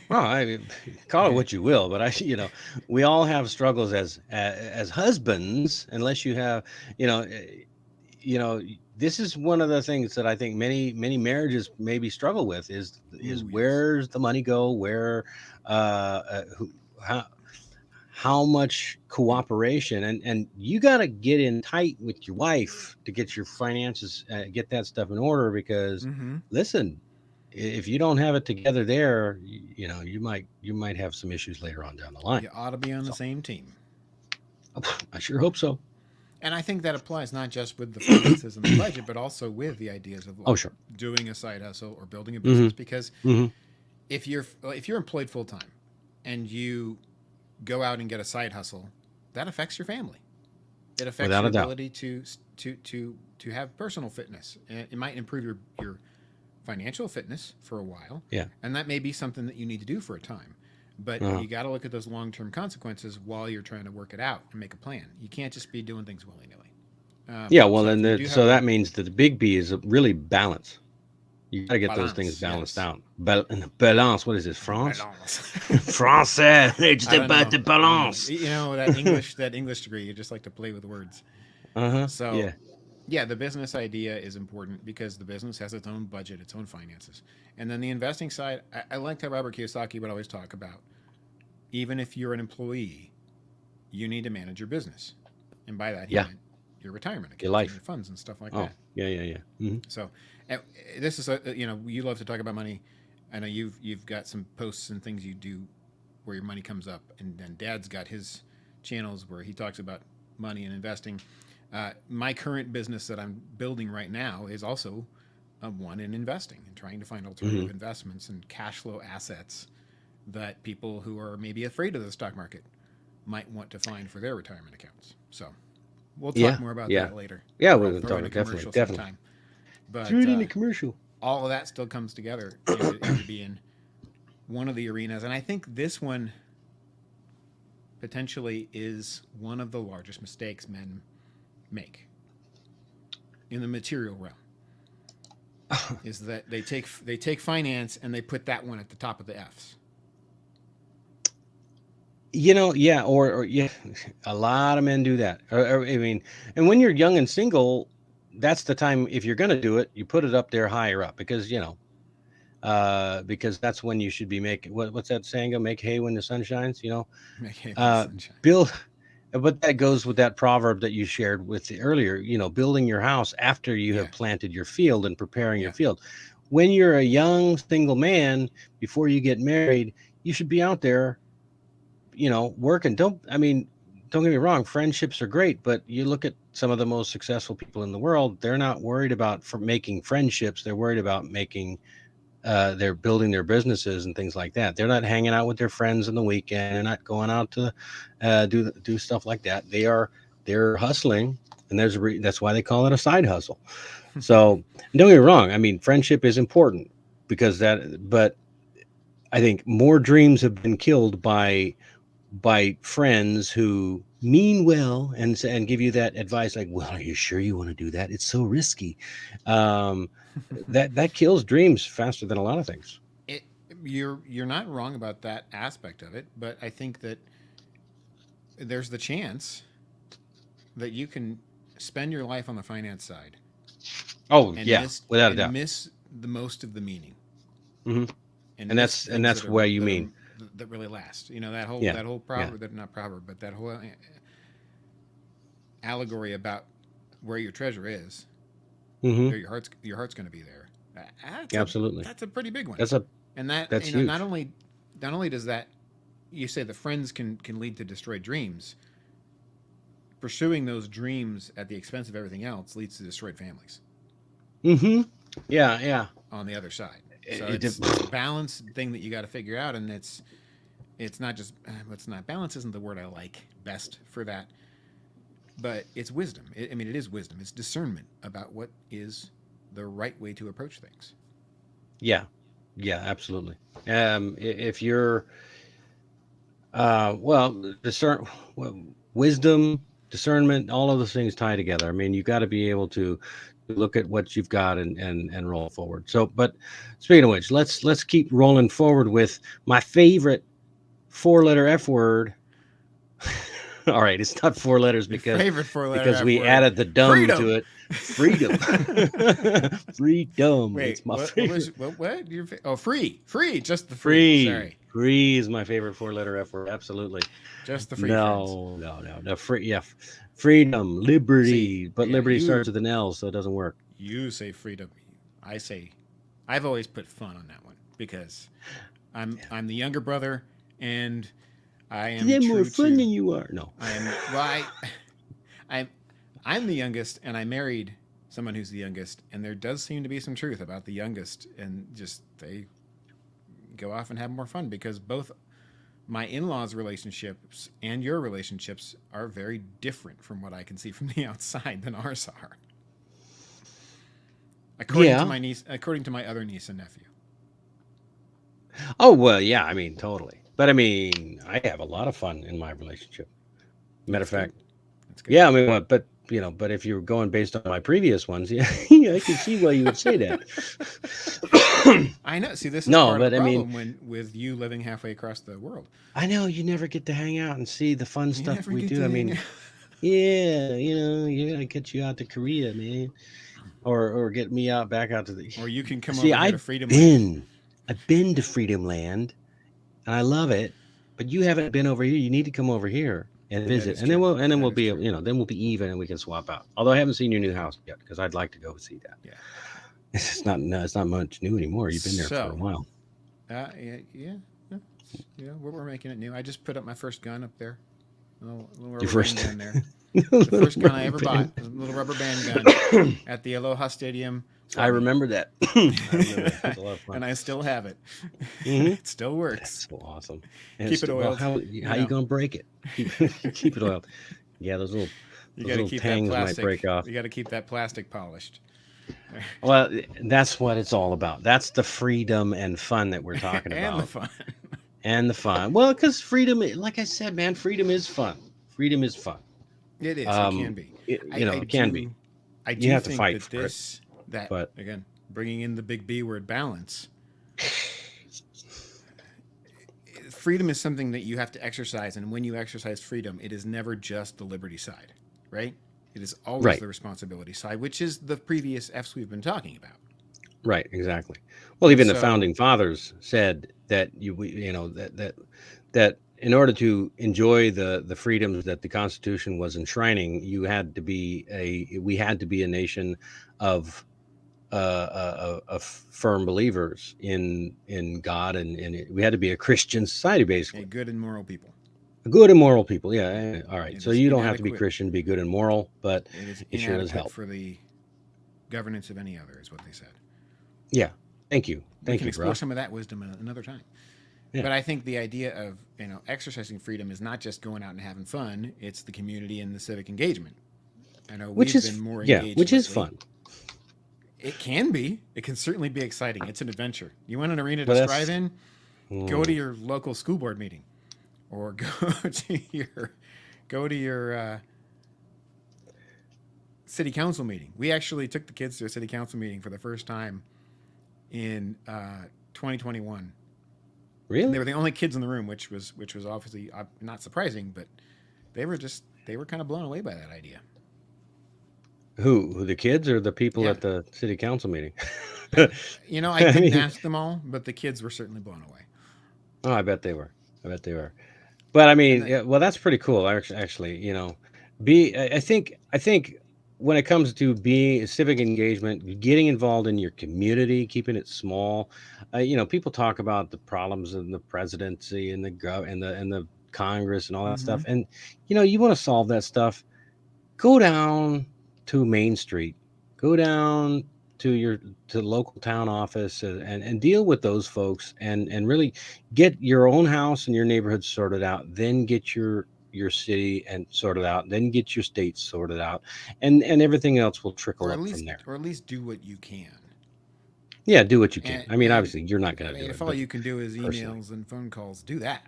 Well, I mean, call it what you will, but we all have struggles as husbands, unless you have, you know, you know, this is one of the things that I think many marriages maybe struggle with is Ooh, yes. where's the money go? Where, who, how much cooperation, and you got to get in tight with your wife to get your finances, get that stuff in order, because Mm-hmm. listen, if you don't have it together there, you might have some issues later on down the line. You ought to be on the So same team. I sure hope so. And I think that applies not just with the finances and the budget, but also with the ideas of Oh, like sure. doing a side hustle or building a Hmm. business. Because Hmm. if you're employed full time and you go out and get a side hustle, that affects your family. It affects Without your a doubt. ability to have personal fitness. And it might improve your financial fitness for a while, Yeah. and that may be something that you need to do for a time. But Uh, you got to look at those long term consequences while you're trying to work it out and make a plan. You can't just be doing things willy nilly. yeah. Well, So if then you do have so a that means that the big B is really balance. You got to get those things balance, balanced yes, out. Balance. What is this? France? balance. Français. It's I don't about know. the I don't know. balance. That English degree. You just like to play with words. Uh-huh. So Yeah. yeah, the business idea is important because the business has its own budget, its own finances, and then the investing side. I liked how Robert Kiyosaki would always talk about. Even if you're an employee, you need to manage your business, and by that he Yeah. meant your retirement Your accounts and your life. funds and stuff like Oh, that. yeah, yeah, yeah. Hmm. So, uh, this is you love to talk about money. I know you've got some posts and things you do where your money comes up, and then Dad's got his channels where he talks about money and investing. My current business that I'm building right now is also one in investing and trying to find Hmm. alternative investments and cash flow assets that people who are maybe afraid of the stock market might want to find for their retirement accounts. So we'll talk Yeah. more about Yeah. that later, Yeah, or we're I'll gonna throw talk in a definitely, commercial definitely. sometime. Threw But it in the commercial. all of that still comes together into being one of the arenas. And I think this one potentially is one of the largest mistakes men make in the material realm, is that they take finance and they put that one at the top of the F's. Yeah, or yeah, a lot of men do that. I mean, and when you're young and single, that's the time. If you're gonna do it, you put it up there higher up, because because that's when you should be making, what's that saying? Go make hay when the sun shines. Make hay when the Uh, sun shines. build, but that goes with that proverb that you shared with the earlier. Building your house after you Yeah, have planted your field and preparing your yeah, field. When you're a young single man, before you get married, you should be out there, working. Don't get me wrong, friendships are great, but you look at some of the most successful people in the world, they're not worried about for making friendships. They're worried about making, they're building their businesses and things like that. They're not hanging out with their friends on the weekend. They're not going out to do stuff like that. They're hustling, and that's why they call it a side hustle. So don't get me wrong. Friendship is important, but I think more dreams have been killed by friends who mean well and give you that advice, like, well, are you sure you want to do that? It's so risky. um that kills dreams faster than a lot of things. it, you're not wrong about that aspect of it, but I think that there's the chance that you can spend your life on the finance side Oh and yeah, miss without a and doubt. miss the most of the meaning, Hmm. and and miss that's and things that's where you mean. that really last. That whole Yeah, that whole yeah. proverb, that not proverb, but that whole allegory about where your treasure is, Hmm. there your heart's going to be there. That's a Absolutely. that's a pretty big one, that's a and that that's not huge. only does that, you say the friends can lead to destroyed dreams. Pursuing those dreams at the expense of everything else leads to destroyed families Hmm. Yeah, yeah. on the other side. So it, it, it's a balance thing that you got to figure out, and it's not just it's not balance isn't the word I like best for that, but it's wisdom. It is wisdom. It's discernment about what is the right way to approach things. yeah, yeah, absolutely. If you're, well, well, wisdom, discernment, all of those things tie together. You got to be able to look at what you've got and roll forward. So, but speaking of which, let's keep rolling forward with my favorite 4-letter F word. All right, it's not 4 letters Your favorite 4-letter F we word. added the dumb to Freedom. it. Freedom. Freedom. Wait, It's my what favorite. was what? Free. Just the free. Sorry. Free is my favorite 4-letter F word. Absolutely. Just the free friends. No. Free, yeah. Freedom, liberty, See, but yeah, liberty starts with an L, so it doesn't work. You say freedom. I say, I've always put fun on that one because I'm the younger brother and I am They're more true fun to. than you are. No. I am. Well, I'm the youngest, and I married someone who's the youngest, and there does seem to be some truth about the youngest, and just they go off and have more fun because both my in-laws' relationships and your relationships are very different from what I can see from the outside than ours are. According to my other niece and nephew. Oh, well, yeah, I mean, totally. But I mean, I have a lot of fun in my relationship. Matter of fact, That's good. yeah, I mean, but if you're going based on my previous ones, yeah, I can see why you would say that. I know. See, this is No, part of but the I mean, problem with you living halfway across the world. I know you never get to hang out and see the fun You stuff never we get do. to I hang mean, out. yeah, you gotta get you out to Korea, man, or get me back out to the. Or you can come See, over here to Freedom Land. I've been to Freedom Land, and I love it. But you haven't been over here. You need to come over here and That visit, is and then true. we'll That is be, true. then we'll be even, and we can swap out. Although I haven't seen your new house yet, because I'd like to go see that. Yeah. It's not, no, it's not much new anymore. You've been there for a So, while. yeah. We're making it new. I just put up my first gun up there. A little Your rubber first, band gun there. The first gun I ever bought. A little rubber band gun at the Aloha Stadium. I remember that. I remember that. It was a lot of fun. And I still have it. Mm-hmm. It still works. That's so awesome. Keep it Well, oiled. how you gonna break it? Keep it oiled. Yeah, those You got to little keep that tangs might plastic. break off. You got to keep that plastic polished. Well, that's what it's all about. That's the freedom and fun that we're talking And about. the fun. And the fun. Well, because freedom, like I said, man, freedom is fun. Freedom is fun. It is. It can be. It can be. I You do have to think fight that for it. But again, bringing in the big B word, balance. Freedom is something that you have to exercise, and when you exercise freedom, it is never just the liberty side, right? It is always Right. the responsibility side, which is the previous F's we've been talking about. right, exactly. Well, even the So, founding fathers said that that in order to enjoy the freedoms that the Constitution was enshrining, we had to be a nation of of firm believers in God, and we had to be a Christian society, basically. good and moral people. Good and moral people. Yeah. All right. It So is you don't have to be inadequate. Christian, be good and moral, but It is it sure does inadequate help. for the governance of any other, is what they said. Yeah. Thank you. We Thank can you, explore bro. some of that wisdom another time. Yeah. But I think the idea of exercising freedom is not just going out and having fun; it's the community and the civic engagement. I know Which we've is been more yeah, engaged. which is lately. fun. It can be. It can certainly be exciting. It's an adventure. You want an arena to Well, strive in? Go to Mm. your local school board meeting, or go to your city council meeting. We actually took the kids to a city council meeting for the first time in 2021. Really? And they were the only kids in the room, which was obviously not surprising, but they were kind of blown away by that idea. Who? The kids or the people Yeah. at the city council meeting? I I didn't mean- ask them all, but the kids were certainly blown away. Oh, I bet they were. But I mean, then- yeah, well, that's pretty cool. Actually, I think when it comes to being civic engagement, getting involved in your community, keeping it small, people talk about the problems in the presidency and the and the Congress and all that stuff, and you want to solve that stuff. Go down to Main Street, go down to the local town office, and deal with those folks, and really get your own house and your neighborhood sorted out, then get your city and sorted out, then get your state sorted out, and everything else will trickle Or up at from there. least do what you can. Yeah, do what you can. And- I mean, and- obviously you're not going to do it, If all but you can do is personally. emails and phone calls, do that.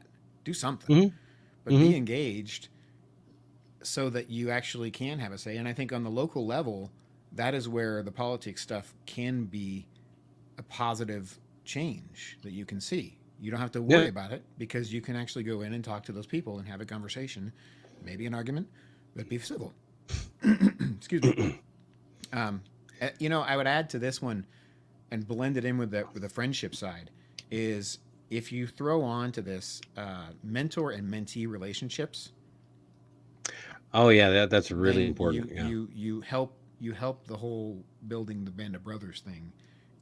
Do something. Mhm. But Mhm. be engaged so that you actually can have a say. And I think on the local level, that is where the politics stuff can be a positive change that you can see. You don't have to Yeah. worry about it because you can actually go in and talk to those people and have a conversation, maybe an argument, but be civil. Excuse me. I would add to this one and blend it in with the friendship side is if you throw on to this mentor and mentee relationships, Oh yeah, that's really then important. Yeah. you help the whole building the band of brothers thing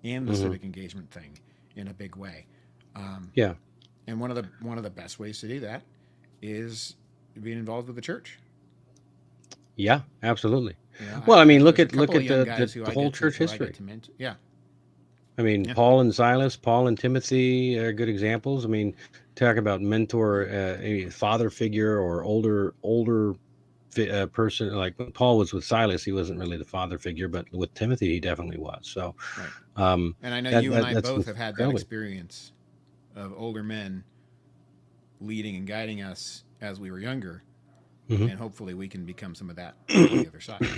and the Hmm. civic engagement thing in a big way. Um, Yeah. and one of the best ways to do that is being involved with the church. Yeah, absolutely. I, Well, I mean, there's a look couple of at young the guys the whole church who I get history. to mentor. Yeah, I mean, yeah, Paul and Silas, Paul and Timothy are good examples. I mean, talk about mentor, a father figure or older person. Like when Paul was with Silas, he wasn't really the father figure, but with Timothy, he definitely was. So right. um, And I know you and I that's both have had that incredibly. experience of older men leading and guiding us as we were younger, Hmm. and hopefully we can become some of that on the other side.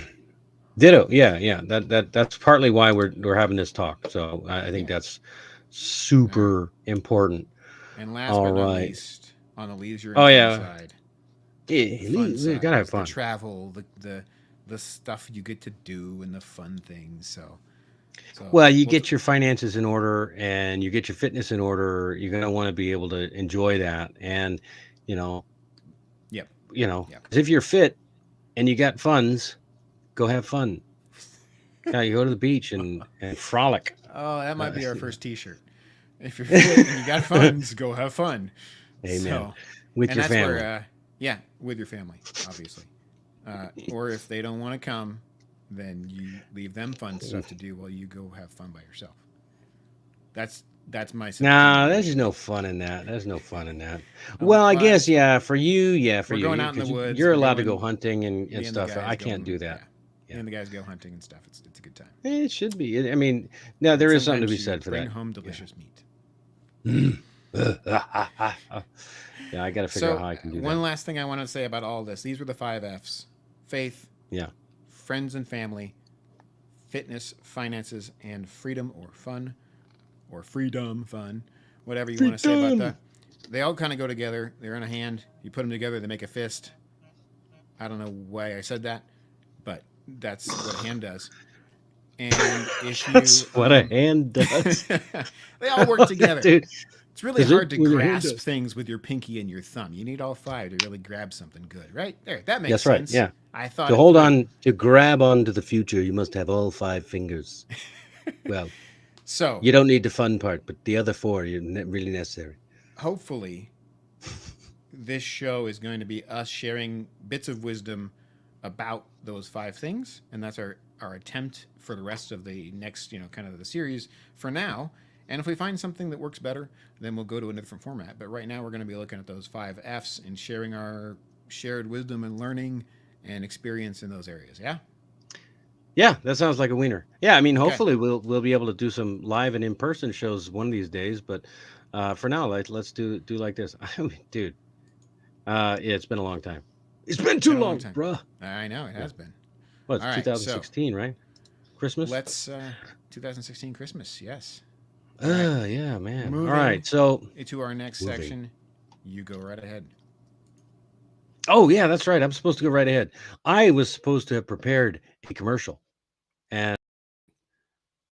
Ditto. Yeah, yeah. That's partly why we're having this talk. So I think Yeah. that's All right. super important. And last All but not right. least, on the leisure and Oh fun yeah. side, the Yeah, fun we side gotta have is the fun. travel, the stuff you get to do, and the fun things. So Well, you we'll get your finances in order and you get your fitness in order. You're gonna want to be able to enjoy that, and you know, yep, yep. 'cause if you're fit and you got funds, go have fun. Yeah, you go to the beach and frolic. Oh, that might be our Yeah. first T-shirt. If you're fit and you got funds, go have fun. Amen. So, With and your that's where, family. yeah, with your family, obviously. Or if they don't want to come, then you leave them fun stuff to do while you go have fun by yourself. That's my Nah, September there's just no weekend. fun in that. There's no fun in that. Oh Well, I well, guess yeah, for we're you, going out in the because woods. you're We're allowed to go going. hunting and Me and the stuff. guys I can't going. do Yeah, that. me Yeah, and the guys go hunting and stuff. It's a good time. it should be. I mean, now And there is something to be sometimes you said for bring that. home Yeah. delicious meat. Yeah, I got to figure out So how I can do that. one last thing I want to say about all this. These were the five F's: faith, Yeah. friends and family, fitness, finances, and freedom or fun, or freedom, fun, whatever you want to say about Freedom. that. They all kind of go together. They're in a hand. You put them together, they make a fist. I don't know why I said that, but that's what a hand does. And if That's you, what a hand does. they all work together. Dude, It's really does it hard to with your hand grasp does? things with your pinky and your thumb. You need all five to really grab something good, right? There, that makes That's right. sense. Yeah. I thought To it hold through. on, to grab onto the future, you must have all five fingers. Well, So, you don't need the fun part, but the other four, really necessary. hopefully, this show is going to be us sharing bits of wisdom about those five things, and that's our attempt for the rest of the next, kind of the series for now. And if we find something that works better, then we'll go to a different format. But right now, we're going to be looking at those five F's and sharing our shared wisdom and learning and experience in those areas. Yeah. Yeah, that sounds like a winner. Yeah, I mean, Okay. hopefully we'll be able to do some live and in person shows one of these days. But for now, let's do like this. I mean, dude, yeah, it's been a long time. It's been It's too been a long long, time. bruh. I know it Yeah. has been. Well, it's All right. So 2016, right? Christmas. let's 2016 Christmas. Yes. All right. Yeah, man. All Moving right, so into our next moving. section. You go right ahead. Oh yeah, that's right. I'm supposed to go right ahead. I was supposed to have prepared a commercial,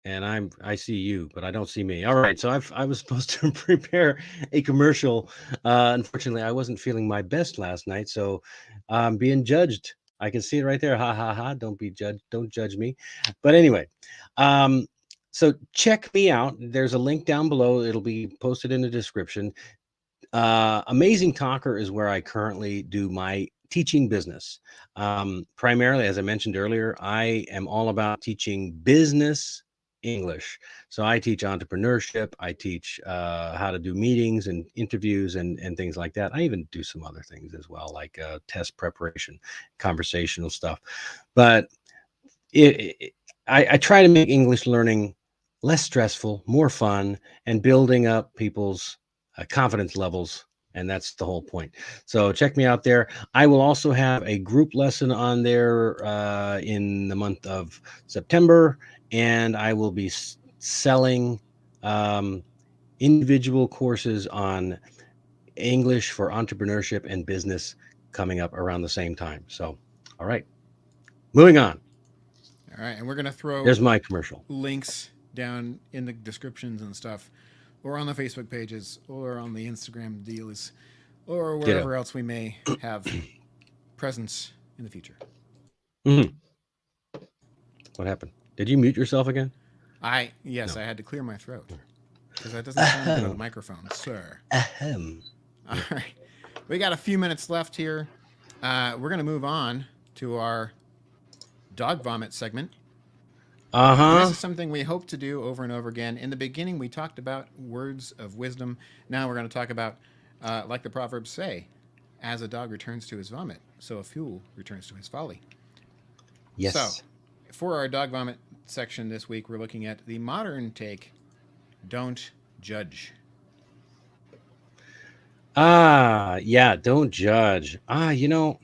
and I see you, but I don't see me. All right, so I was supposed to prepare a commercial. Unfortunately, I wasn't feeling my best last night, so I'm being judged. I can see it right there. Ha ha ha! Don't be judged. Don't judge me. But anyway, um, so check me out. There's a link down below. It'll be posted in the description. Amazing Talker is where I currently do my teaching business. Primarily, as I mentioned earlier, I am all about teaching business English. So I teach entrepreneurship. I teach how to do meetings and interviews and things like that. I even do some other things as well, like test preparation, conversational stuff. But I try to make English learning less stressful, more fun, and building up people's confidence levels And that's the whole point. So check me out there. I will also have a group lesson on there in the month of September, and I will be selling individual courses on English for entrepreneurship and business coming up around the same time. So, all right, moving on. All right, and we're gonna throw There's my commercial. links down in the descriptions and stuff, or on the Facebook pages, or on the Instagram deals, or wherever else we may have presence in the future. Mm-hmm. What happened? Did you mute yourself again? Yes, no. I had to clear my throat because that doesn't sound good on the microphone, sir. Ahem. All right, we got a few minutes left here. We're gonna move on to our dog vomit segment. This is something we hope to do over and over again. In the beginning, we talked about words of wisdom. Now we're going to talk about, like the Proverbs say, as a dog returns to his vomit, so a fool returns to his folly. Yes. So, for our dog vomit section this week, we're looking at the modern take, don't judge. Yeah, don't judge. You know,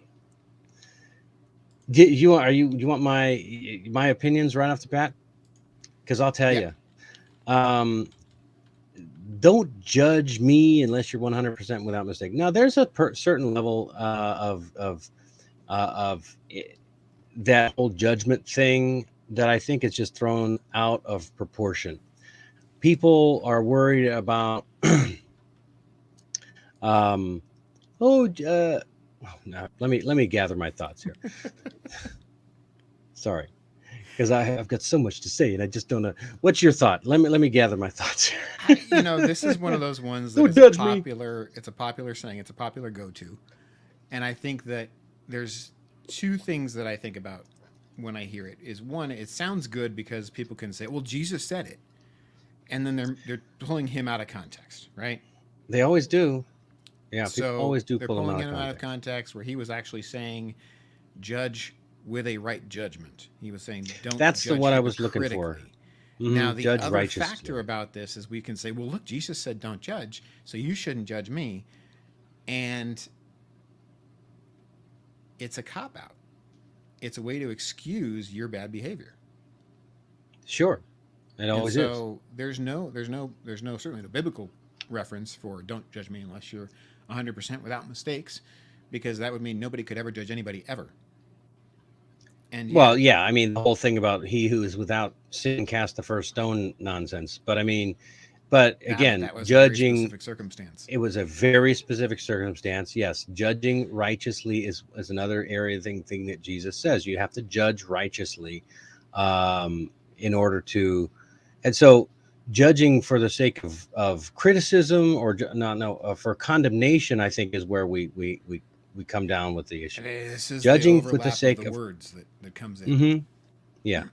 do you want my opinions right off the bat? Because I'll tell you, don't judge me unless you're 100% without mistake. Now, there's a certain level of that whole judgment thing that I think is just thrown out of proportion. People are worried about no, let me gather my thoughts here. Sorry, because I've got so much to say and I just don't know. What's your thought? Let me gather my thoughts here. This is one of those ones that is popular. It's a popular saying. It's a popular go-to, and I think that there's two things that I think about when I hear it. Is one, it sounds good because people can say, "Well, Jesus said it," and then they're pulling him out of context, right? They always do. Yeah, so people always do. They're pulling him out of context where he was actually saying, "Judge with a right judgment." He was saying, "Don't." That's the what I was looking for. Mm-hmm. Now, the other factor about this is we can say, "Well, look, Jesus said, don't judge, so you shouldn't judge me," and it's a cop out. It's a way to excuse your bad behavior. Sure, it always is. So there's no certainly no biblical reference for "don't judge me unless you're 100% without mistakes," because that would mean nobody could ever judge anybody ever. And well, yeah, I mean the whole thing about he who is without sin cast the first stone nonsense. But I mean, again, that was judging a very specific circumstance. It was a very specific circumstance. Yes, judging righteously is another area thing that Jesus says. You have to judge righteously in order to, and so judging for the sake of criticism or for condemnation, I think is where we come down with the issue. This is judging the for the sake of the words that comes in. Mm-hmm. Yeah.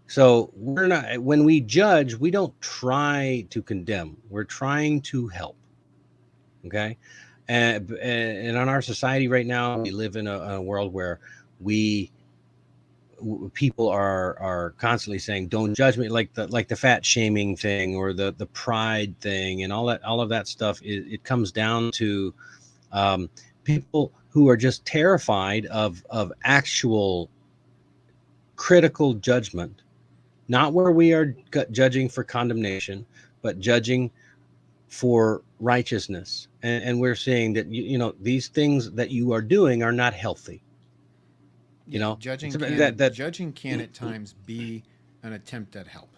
So we're not, when we judge, we don't try to condemn. We're trying to help. Okay. And in our society right now, we live in a world where people are constantly saying, "Don't judge me," like the fat shaming thing or the pride thing and all of that stuff. It comes down to people who are just terrified of actual critical judgment, not where we are judging for condemnation, but judging for righteousness. And we're saying that these things that you are doing are not healthy. Judging can at times be an attempt at help.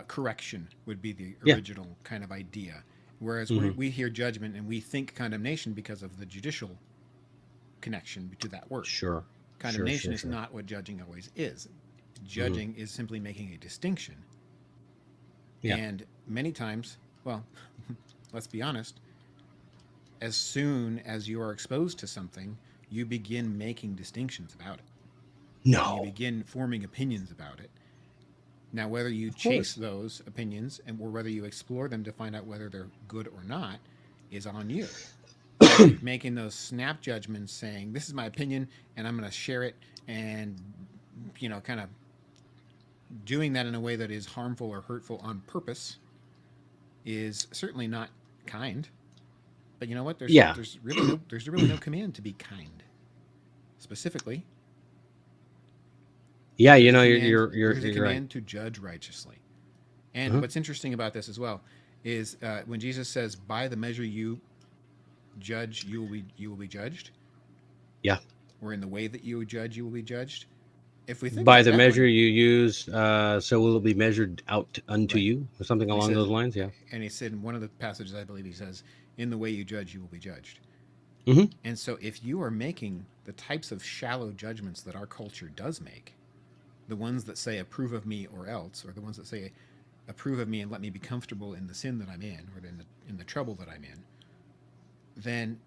Correction would be the original kind of idea. Whereas we hear judgment and we think condemnation because of the judicial connection to that word. Sure. Condemnation is not what judging always is. Judging is simply making a distinction. Yeah. And many times, well, let's be honest, as soon as you are exposed to something, you begin making distinctions about it. No. You begin forming opinions about it. Now, whether you chase those opinions or whether you explore them to find out whether they're good or not is on you. Making those snap judgments saying, "This is my opinion and I'm going to share it," and, kind of doing that in a way that is harmful or hurtful on purpose is certainly not kind. But you know what? Yeah. There's really no command to be kind. Specifically, Yeah, there's a you're right. command to judge righteously. And what's interesting about this as well is when Jesus says, "By the measure you judge, you will be judged," Yeah. or in the way that you judge, you will be judged. If we think By about the that measure one, you use, so will it be measured out unto right? you, or something And he along says, those lines. Yeah. and he said in one of the passages, I believe he says, "In the way you judge, you will be judged." Hmm. And so, if you are making the types of shallow judgments that our culture does make, the ones that say "approve of me" or else, or the ones that say "approve of me and let me be comfortable in the sin that I'm in, or in the trouble that I'm in," then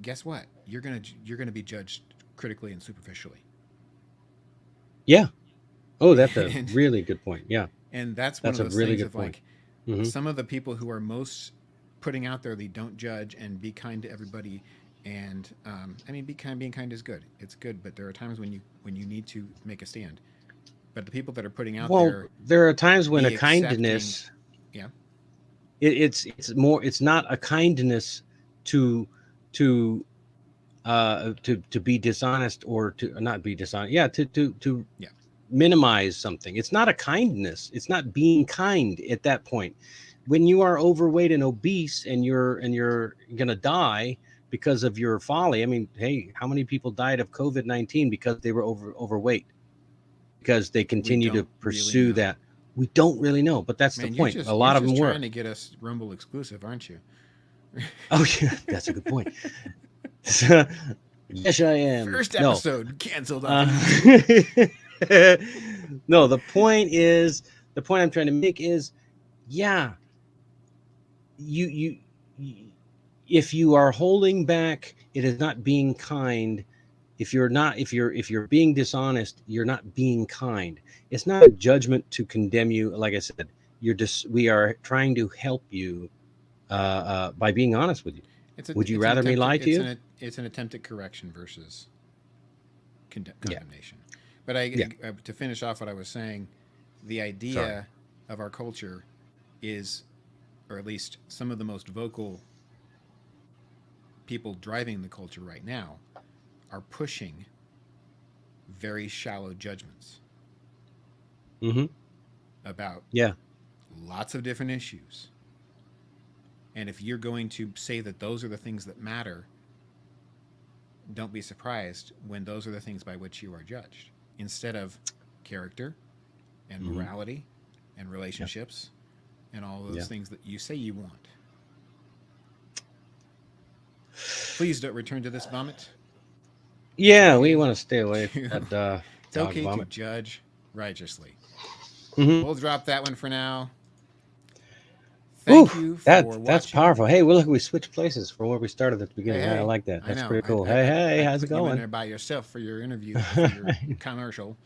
guess what? You're gonna be judged critically and superficially. Yeah. Oh, that's a and really good point. Yeah, and that's one that's of a those really things good of point. like Hmm. some of the people who are most putting out there, they don't judge and be kind to everybody. And I mean, being kind is good. It's good, but there are times when you need to make a stand. But the people that are putting out Well, there, there are times when a be accepting, kindness, yeah, it's more, it's not a kindness to to to be dishonest, or to not be dishonest. Yeah, to yeah, minimize something. It's not a kindness. It's not being kind at that point. When you are overweight and obese, and you're gonna die because of your folly. I mean, hey, how many people died of COVID-19 because they were overweight? Because they we continue to don't really pursue know. that. We don't really know, but that's the Man, point. A you're lot of them just were. trying to get us Rumble exclusive, aren't you? Oh, yeah, that's a good point. Yes, I am. First No. episode canceled off Uh, of YouTube. no, the point I'm trying to make is, yeah, you if you are holding back, it is not being kind. If you're being dishonest, you're not being kind. It's not a judgment to condemn you. Like I said, we are trying to help you by being honest with you. Would you It's an rather me attempt lie to you? it's an attempt at correction versus Yeah. condemnation. But Yeah. to finish off what I was saying, the Sorry. idea of our culture is, or at least some of the most vocal people driving the culture right now, are pushing very shallow judgments Mm-hmm. about Yeah. lots of different issues. And if you're going to say that those are the things that matter, don't be surprised when those are the things by which you are judged, instead of character and Mm-hmm. morality and Yeah. relationships and all those Yeah. things that you say you want. Please don't return to this vomit. Yeah, we Okay want to stay away to from that it's dog okay to vomit. judge righteously. Mm-hmm. We'll drop that one for now. Ooh, Thank you for that's watching. powerful. Hey, well, look, we switched places from where we started at the Hey, beginning. I hey, like that. I That's know. pretty cool. Hey, I how's it put you in going? there by yourself for your interview, for your commercial.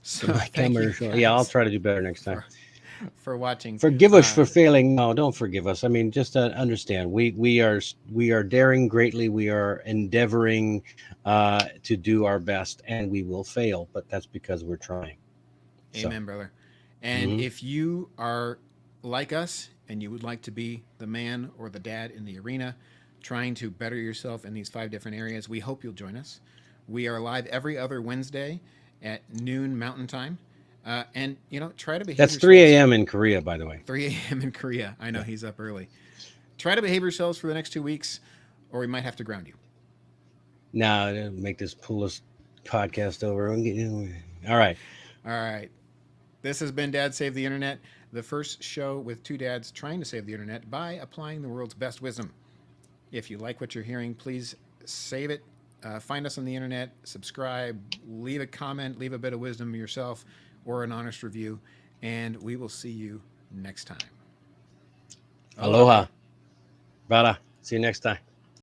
So My thank you commercial. Yeah, I'll guys try to do better next time. for watching. Forgive us for failing. No, don't forgive us. I mean, just understand. We are daring greatly. We are endeavoring to do our best, and we will fail, but that's because we're trying. So. Amen, brother. And Mm-hmm. if you are like us and you would like to be the man or the dad in the arena, trying to better yourself in these 5 different areas, we hope you'll join us. We are live every other Wednesday at noon Mountain Time. And, try to behave That's 3 yourselves. a.m. in Korea, by the way. 3 a.m. in Korea. I know Yeah. he's up early. Try to behave yourselves for the next 2 weeks, or we might have to ground you. Now, make this pullest podcast over. All right. All right. This has been Dad Save the Internet, the first show with 2 dads trying to save the internet by applying the world's best wisdom. If you like what you're hearing, please save it. Find us on the internet, subscribe, leave a comment, leave a bit of wisdom yourself, or an honest review, and we will see you next time. Aloha. Brother. See you next time.